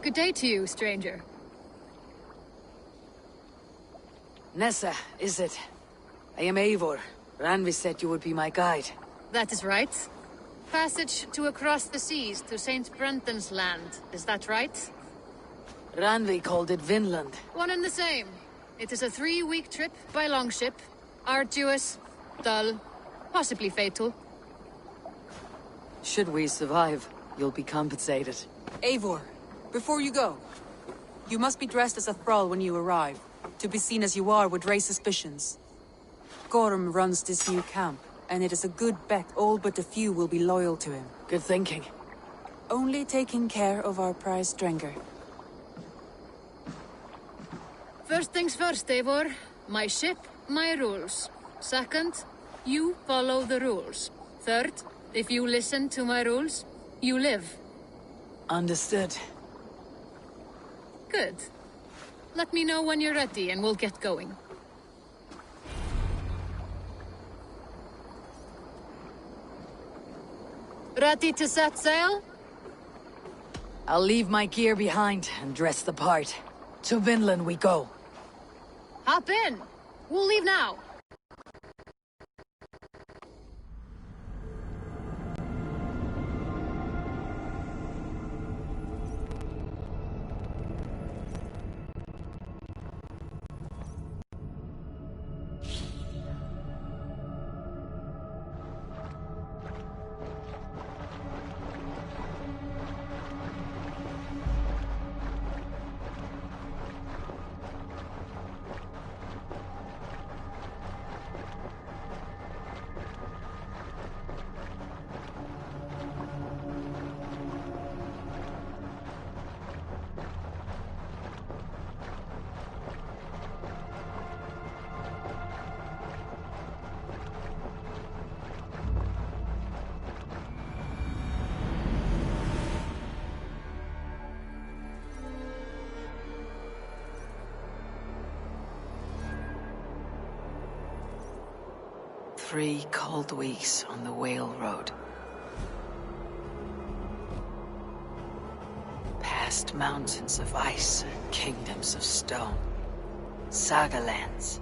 Good day to you, stranger. Nessa, is it? I am Eivor. Randvi said you would be my guide. That is right. Passage to across the seas to Saint Brenton's land, is that right? Randvi called it Vinland. One and the same. It is a 3-week trip by longship. Arduous, dull, possibly fatal. Should we survive, you'll be compensated. Eivor, before you go, you must be dressed as a thrall when you arrive. To be seen as you are would raise suspicions. Gorm runs this new camp, and it is a good bet all but a few will be loyal to him. Good thinking. Only taking care of our prize Drenger. First things first, Eivor. My ship, my rules. Second, you follow the rules. Third, if you listen to my rules, you live. Understood. Good. Let me know when you're ready and we'll get going. Ready to set sail? I'll leave my gear behind and dress the part. To Vinland we go. Hop in. We'll leave now. Three cold weeks on the Whale Road. Past mountains of ice and kingdoms of stone. Saga lands.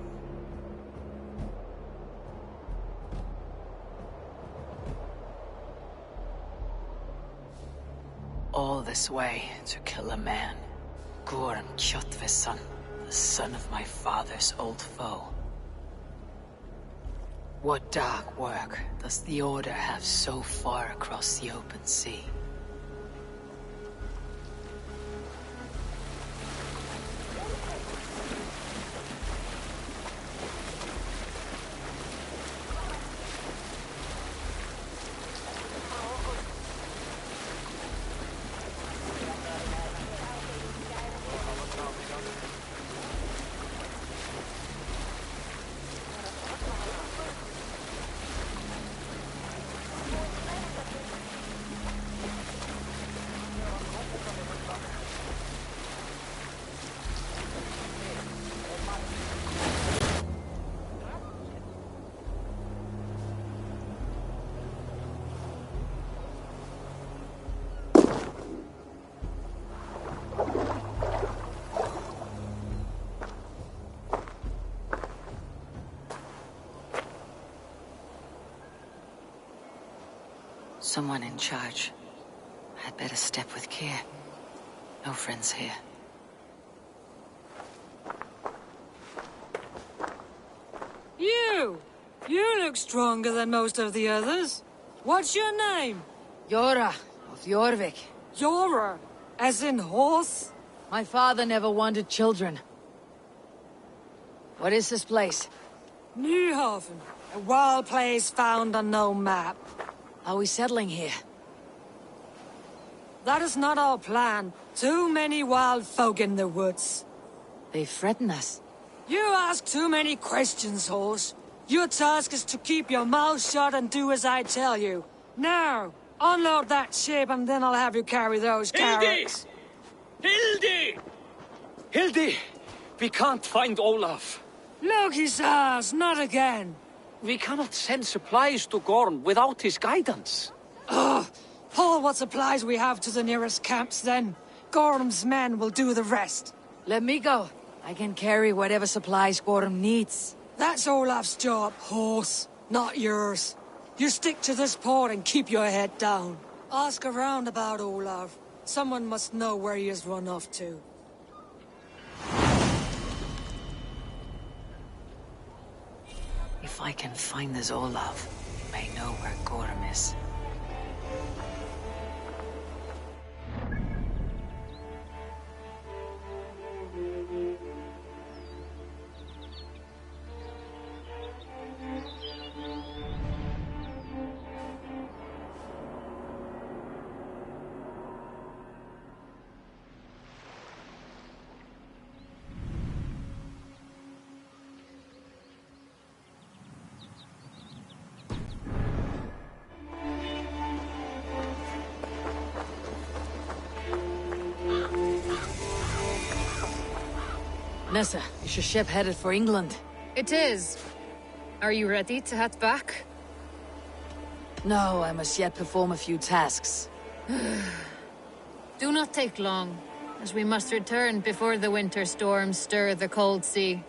All this way to kill a man. Gorm Kjotveson, the son of my father's old foe. What dark work does the Order have so far across the open sea? Someone in charge. I'd better step with care. No friends here. You! You look stronger than most of the others. What's your name? Yora of Jorvik. Yora? As in horse? My father never wanted children. What is this place? Newhaven. A wild place found on no map. Are we settling here? That is not our plan. Too many wild folk in the woods. They threaten us. You ask too many questions, horse. Your task is to keep your mouth shut and do as I tell you. Now, unload that ship and then I'll have you carry those carrots. Hildy! Hildy! We can't find Olaf. Look, he says, not again. We cannot send supplies to Gorm without his guidance. Ugh! Haul what supplies we have to the nearest camps, then. Gorm's men will do the rest. Let me go. I can carry whatever supplies Gorm needs. That's Olaf's job, horse, not yours. You stick to this port and keep your head down. Ask around about Olaf. Someone must know where he has run off to. If I can find this Olaf, he may know where Gorm is. Nessa, is your ship headed for England? It is. Are you ready to head back? No, I must yet perform a few tasks. Do not take long, as we must return before the winter storms stir the cold sea.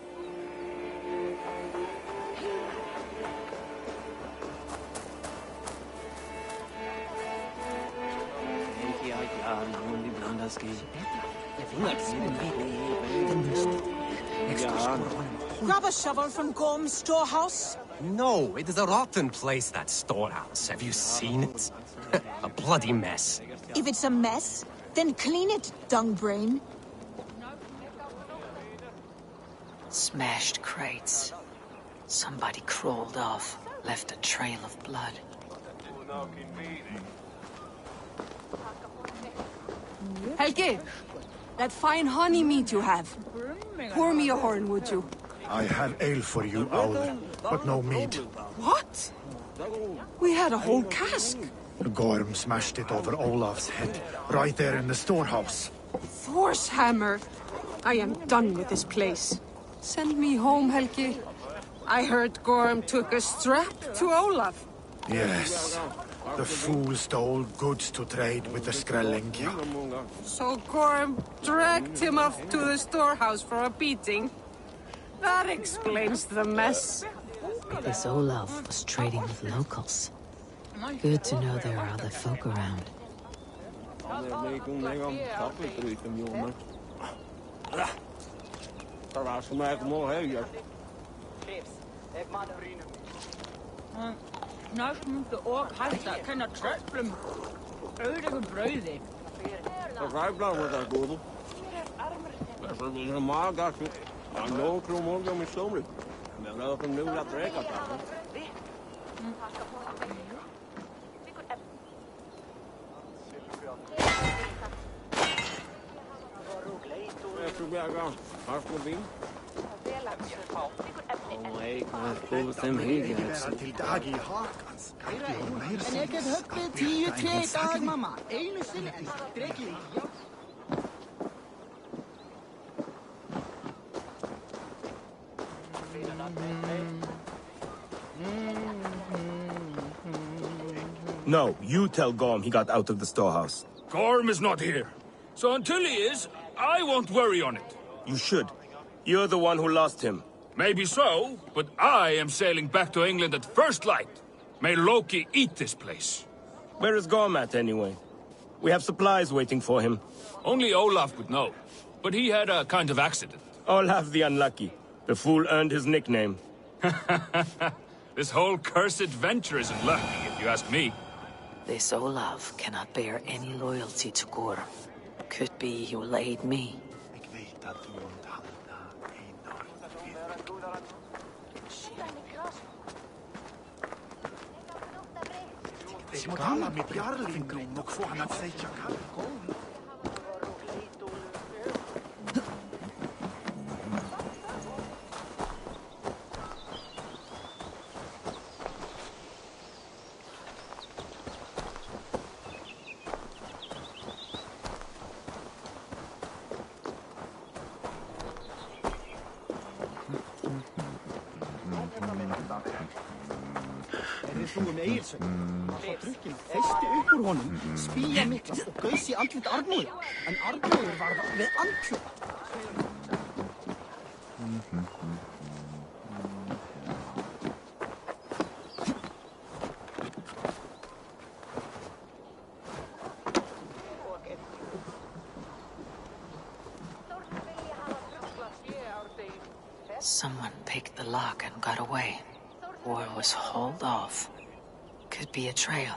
Grab a shovel from Gorm's storehouse. No, it is a rotten place, that storehouse. Have you seen it? A bloody mess. If it's a mess, then clean it, dungbrain. Smashed crates. Somebody crawled off, left a trail of blood. Helge, that fine honey meat you have. Pour me a horn, would you? I have ale for you, Owl, but no mead. What? We had a whole cask. Gorm smashed it over Olaf's head, right there in the storehouse. Thor's hammer. I am done with this place. Send me home, Helgi. I heard Gorm took a strap to Olaf. Yes. The fool stole goods to trade with the Skrellingja. So Gorm dragged him off to the storehouse for a beating. That explains the mess. This Olaf was trading with locals. Good to know there are other folk around. Naast moet de ork halten, kan dat tröttlum. Ödige bröði. Dat rijpt nou met dat gordel. Dat is een maaggasje. Dan nog een morgen met zomer. En dan een nieuw laten rekenen. En ik het hupje 10 2 dagen, mama. Ene zin en strekje. No, you tell Gorm he got out of the storehouse. Gorm is not here. So until he is, I won't worry on it. You should. You're the one who lost him. Maybe so, but I am sailing back to England at first light. May Loki eat this place. Where is Gorm at, anyway? We have supplies waiting for him. Only Olaf would know. But he had a kind of accident. Olaf the Unlucky. The fool earned his nickname. This whole cursed venture isn't lucky, if you ask me. This Olaf cannot bear any loyalty to Gorm. Could be he will aid me. Tala med Jarlingron och få han att säga kall. með Egilsson. Var drukkinn, feisti upp úr honum, spýja mikla og gaus í andlit Arnóði. En Arnóður var við andlit. Someone picked the lock and got away. Or was hauled off. Could be a trail.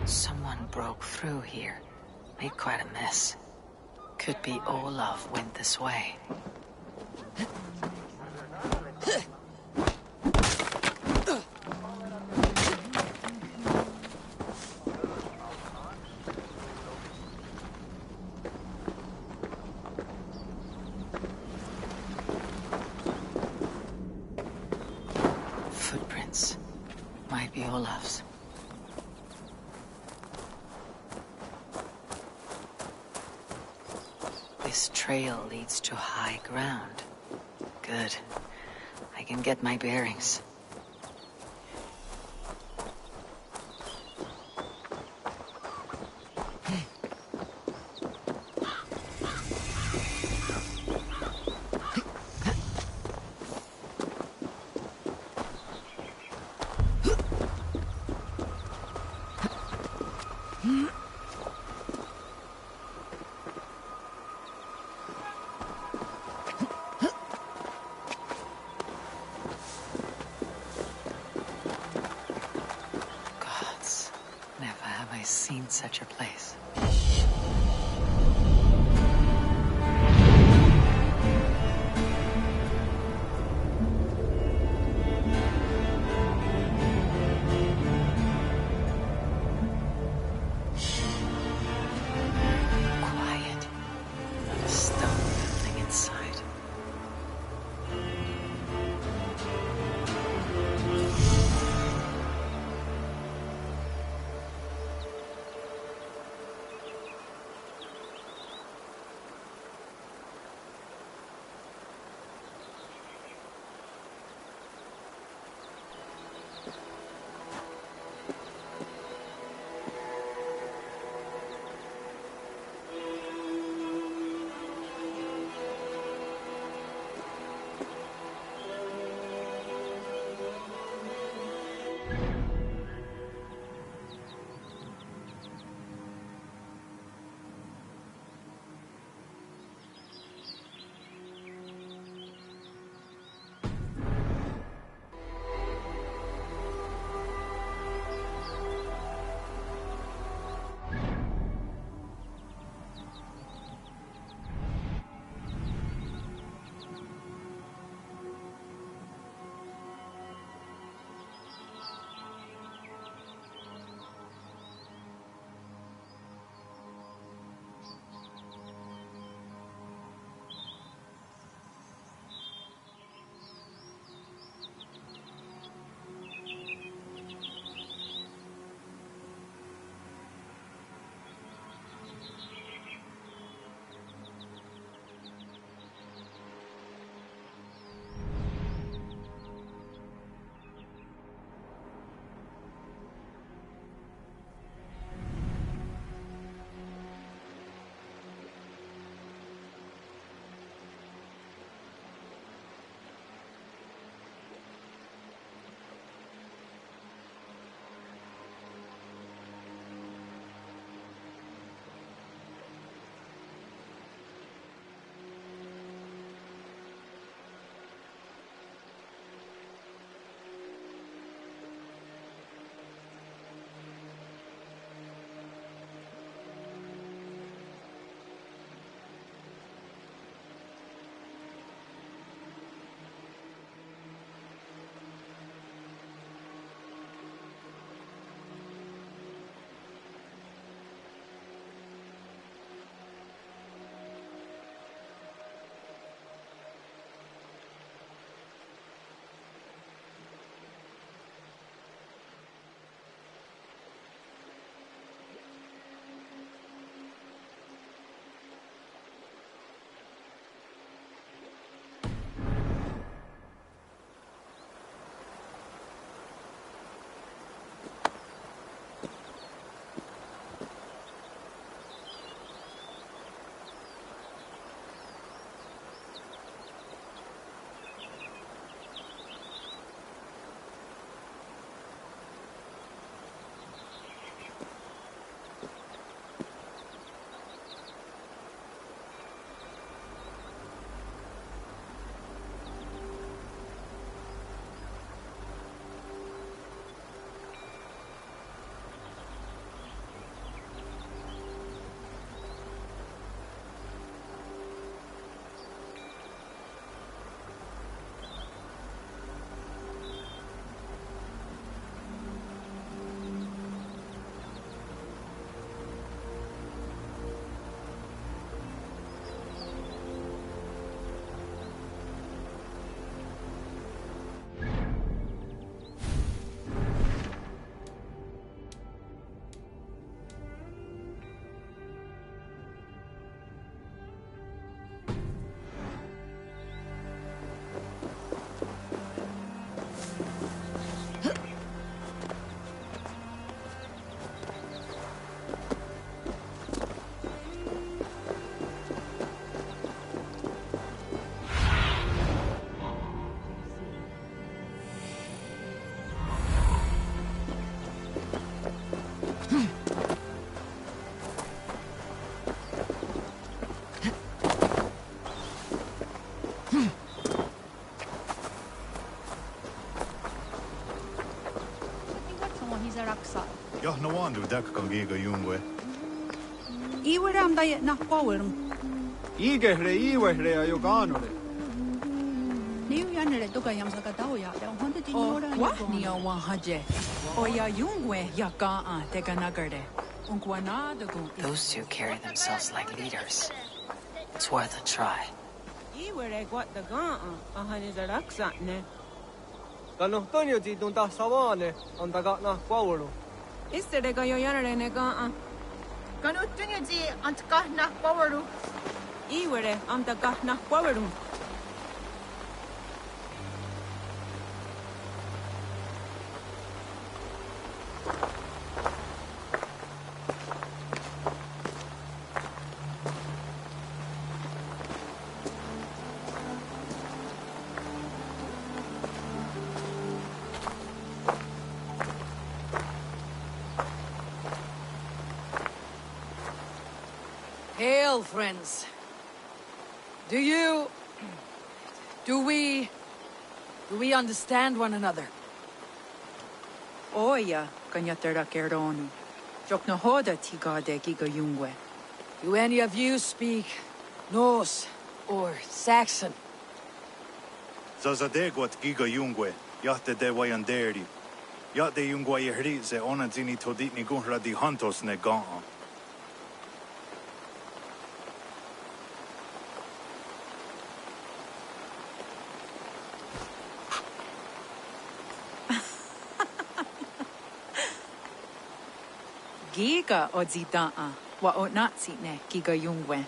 Someone broke through here. Made quite a mess. Could be Olaf went this way. Footprints. Might be Olaf's. This trail leads to high ground. Good. I can get my bearings. Seen such a place. Quiet. Not a stone building inside. raksa. Jah, no one do that kan giga jungwe. Iweram da na powerum. Iwehre jo ganore. Niu yanere toka yamsaka tauja. O kwahni o wahaje. O ya yungwe ya kaa te ganagerde. Those two carry themselves like leaders. It's worth a try. Iwere gwat da gaa ahani da raksa ne. Kano tonyo ti dunta savane andaga na powerum. Istere ga yo yanere ne gaa. Kano tonyo ti antka na powerum. Iwere andaga na powerum. Hail, friends. Do we understand one another? Oya kanyatera keronu. Jokno hoda tigade giga yungwe. Do any of you speak Norse or Saxon? Zazadegwat giga jungwe. Jahte de wayanderi. Jahte jungwa yehri se onadzini toditni gunhra di hantos ne gaa. Giga o zidaa wa o natsi ne giga yungwe.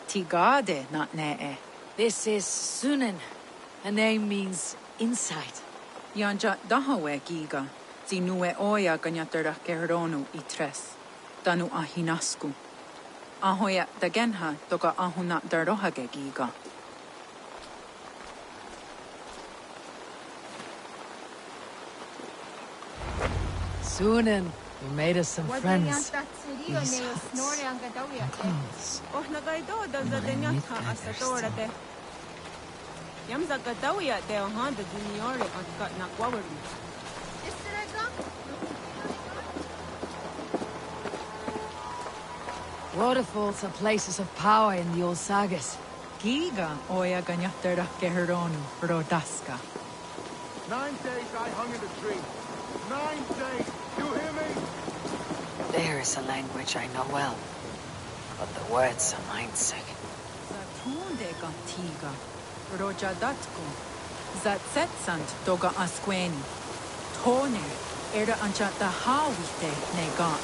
Tigade not ne e. This is Sunan. A name means insight. Yanja dahawe giga. Zinue oya ganyatera keronu I tres. Danu ahinasku. Ahoya dagenha toga ahuna darohage giga. Sunan, you made us some friends. These clothes. Waterfalls are places of power in the old sagas. Giga oya ganyatera keronu rodaska. 9 days I hung in the tree. 9 days. You hear me? There is a language I know well, but the words are mindsick. Zatunde gantiga, rojadatku, zatsetsant doga asqueni, tone, era anchata hawite negaan.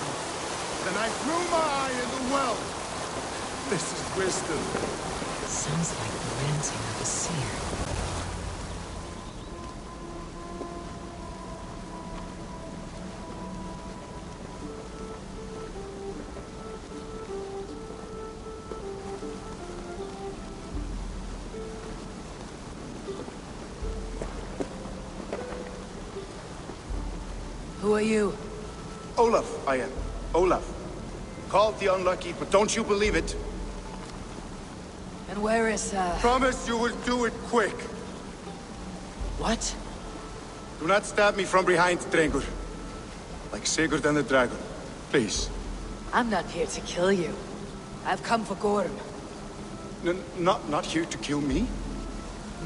Then I threw my eye in the well. This is wisdom. Sounds like the ranting of a seer. Who are you? Olaf, I am. Olaf. Called the unlucky, but don't you believe it? And where is, Promise you will do it quick. What? Do not stab me from behind, Drengur. Like Sigurd and the dragon. Please. I'm not here to kill you. I've come for Gorm. Not here to kill me?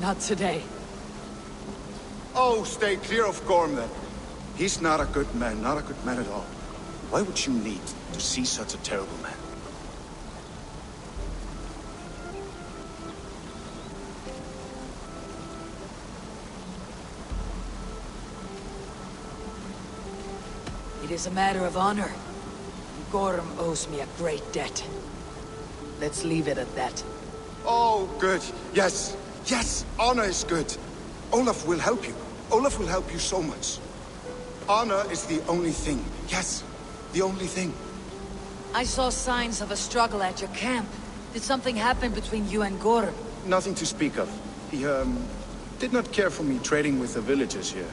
Not today. Oh, stay clear of Gorm, then. He's not a good man, not a good man at all. Why would you need to see such a terrible man? It is a matter of honor. Gorm owes me a great debt. Let's leave it at that. Oh, good. Yes. Yes, honor is good. Olaf will help you. Olaf will help you so much. Honor is the only thing. Yes, the only thing. I saw signs of a struggle at your camp. Did something happen between you and Gorm? Nothing to speak of. He, did not care for me trading with the villagers here.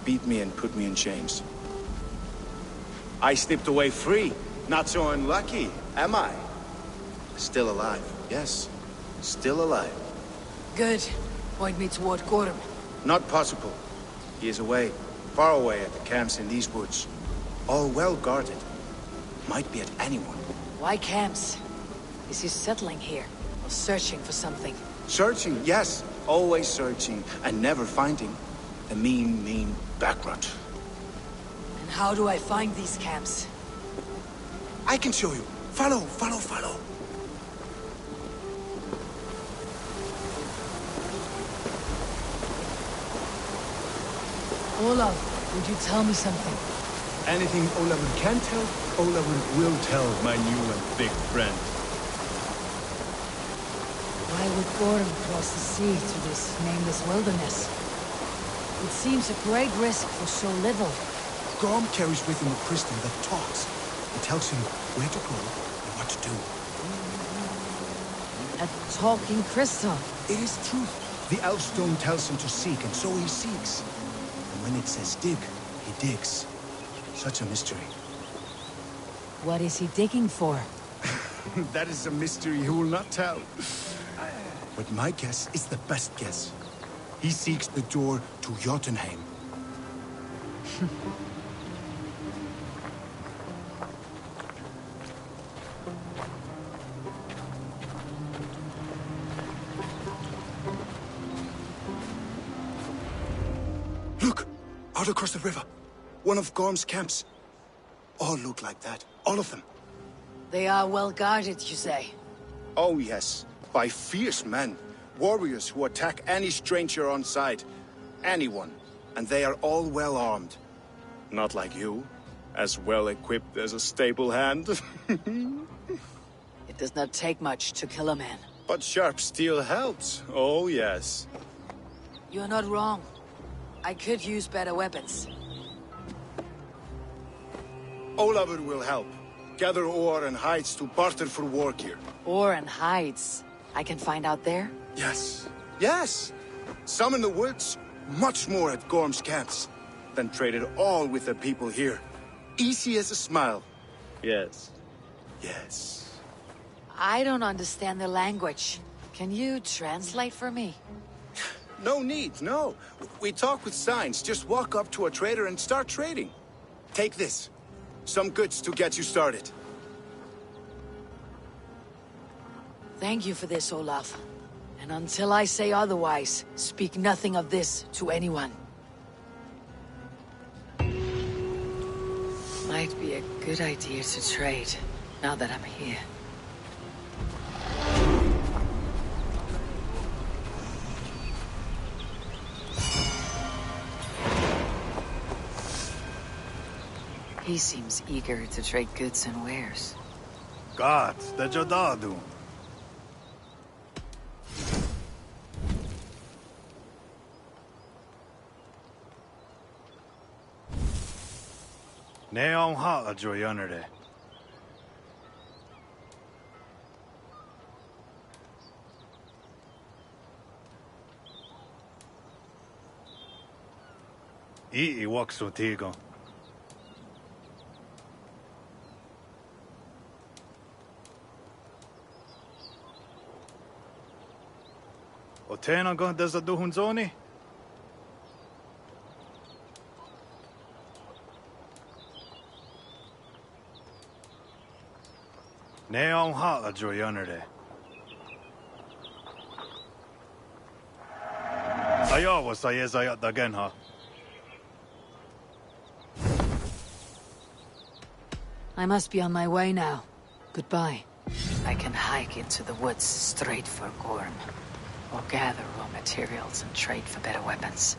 Beat me and put me in chains. I slipped away free. Not so unlucky, am I? Still alive, yes. Still alive. Good. Point me toward Gorm. Not possible. He is away. Far away at the camps in these woods. All well guarded. Might be at anyone. Why camps? Is he settling here? Or searching for something? Searching, yes. Always searching and never finding. A mean backrot. And how do I find these camps? I can show you. Follow. Olaf, would you tell me something? Anything Olavur can tell, Olavur will tell, my new and big friend. Why would Gorm cross the sea to this nameless wilderness? It seems a great risk for so little. Gorm carries with him a crystal that talks. It tells him where to go and what to do. A talking crystal? It is truth. The Elfstone tells him to seek, and so he seeks. And when it says dig, he digs. Such a mystery. What is he digging for? That is a mystery he will not tell. But my guess is the best guess. He seeks the door to Jotunheim. Look! Out across the river. One of Gorm's camps. All look like that. All of them. They are well guarded, you say? Oh yes. By fierce men. Warriors who attack any stranger on sight. Anyone. And they are all well armed. Not like you. As well equipped as a stable hand. It does not take much to kill a man. But sharp steel helps. Oh yes. You're not wrong. I could use better weapons. Olavur will help. Gather ore and hides to barter for war gear. Ore and hides. I can find out there? Yes. Yes! Some in the woods, much more at Gorm's camps. Then traded all with the people here. Easy as a smile. Yes. Yes. I don't understand the language. Can you translate for me? No need, no. We talk with signs. Just walk up to a trader and start trading. Take this. Some goods to get you started. Thank you for this, Olaf. And until I say otherwise, speak nothing of this to anyone. Might be a good idea to trade, now that I'm here. He seems eager to trade goods and wares. God, the Jodadu. Ne on haa joyanere. I waksu tigo. O tena go desa duhunzoni? Ne on haa joyanere. Ayawa sayezayat dagenha. I must be on my way now. Goodbye. I can hike into the woods straight for Gorm. Or gather raw materials and trade for better weapons.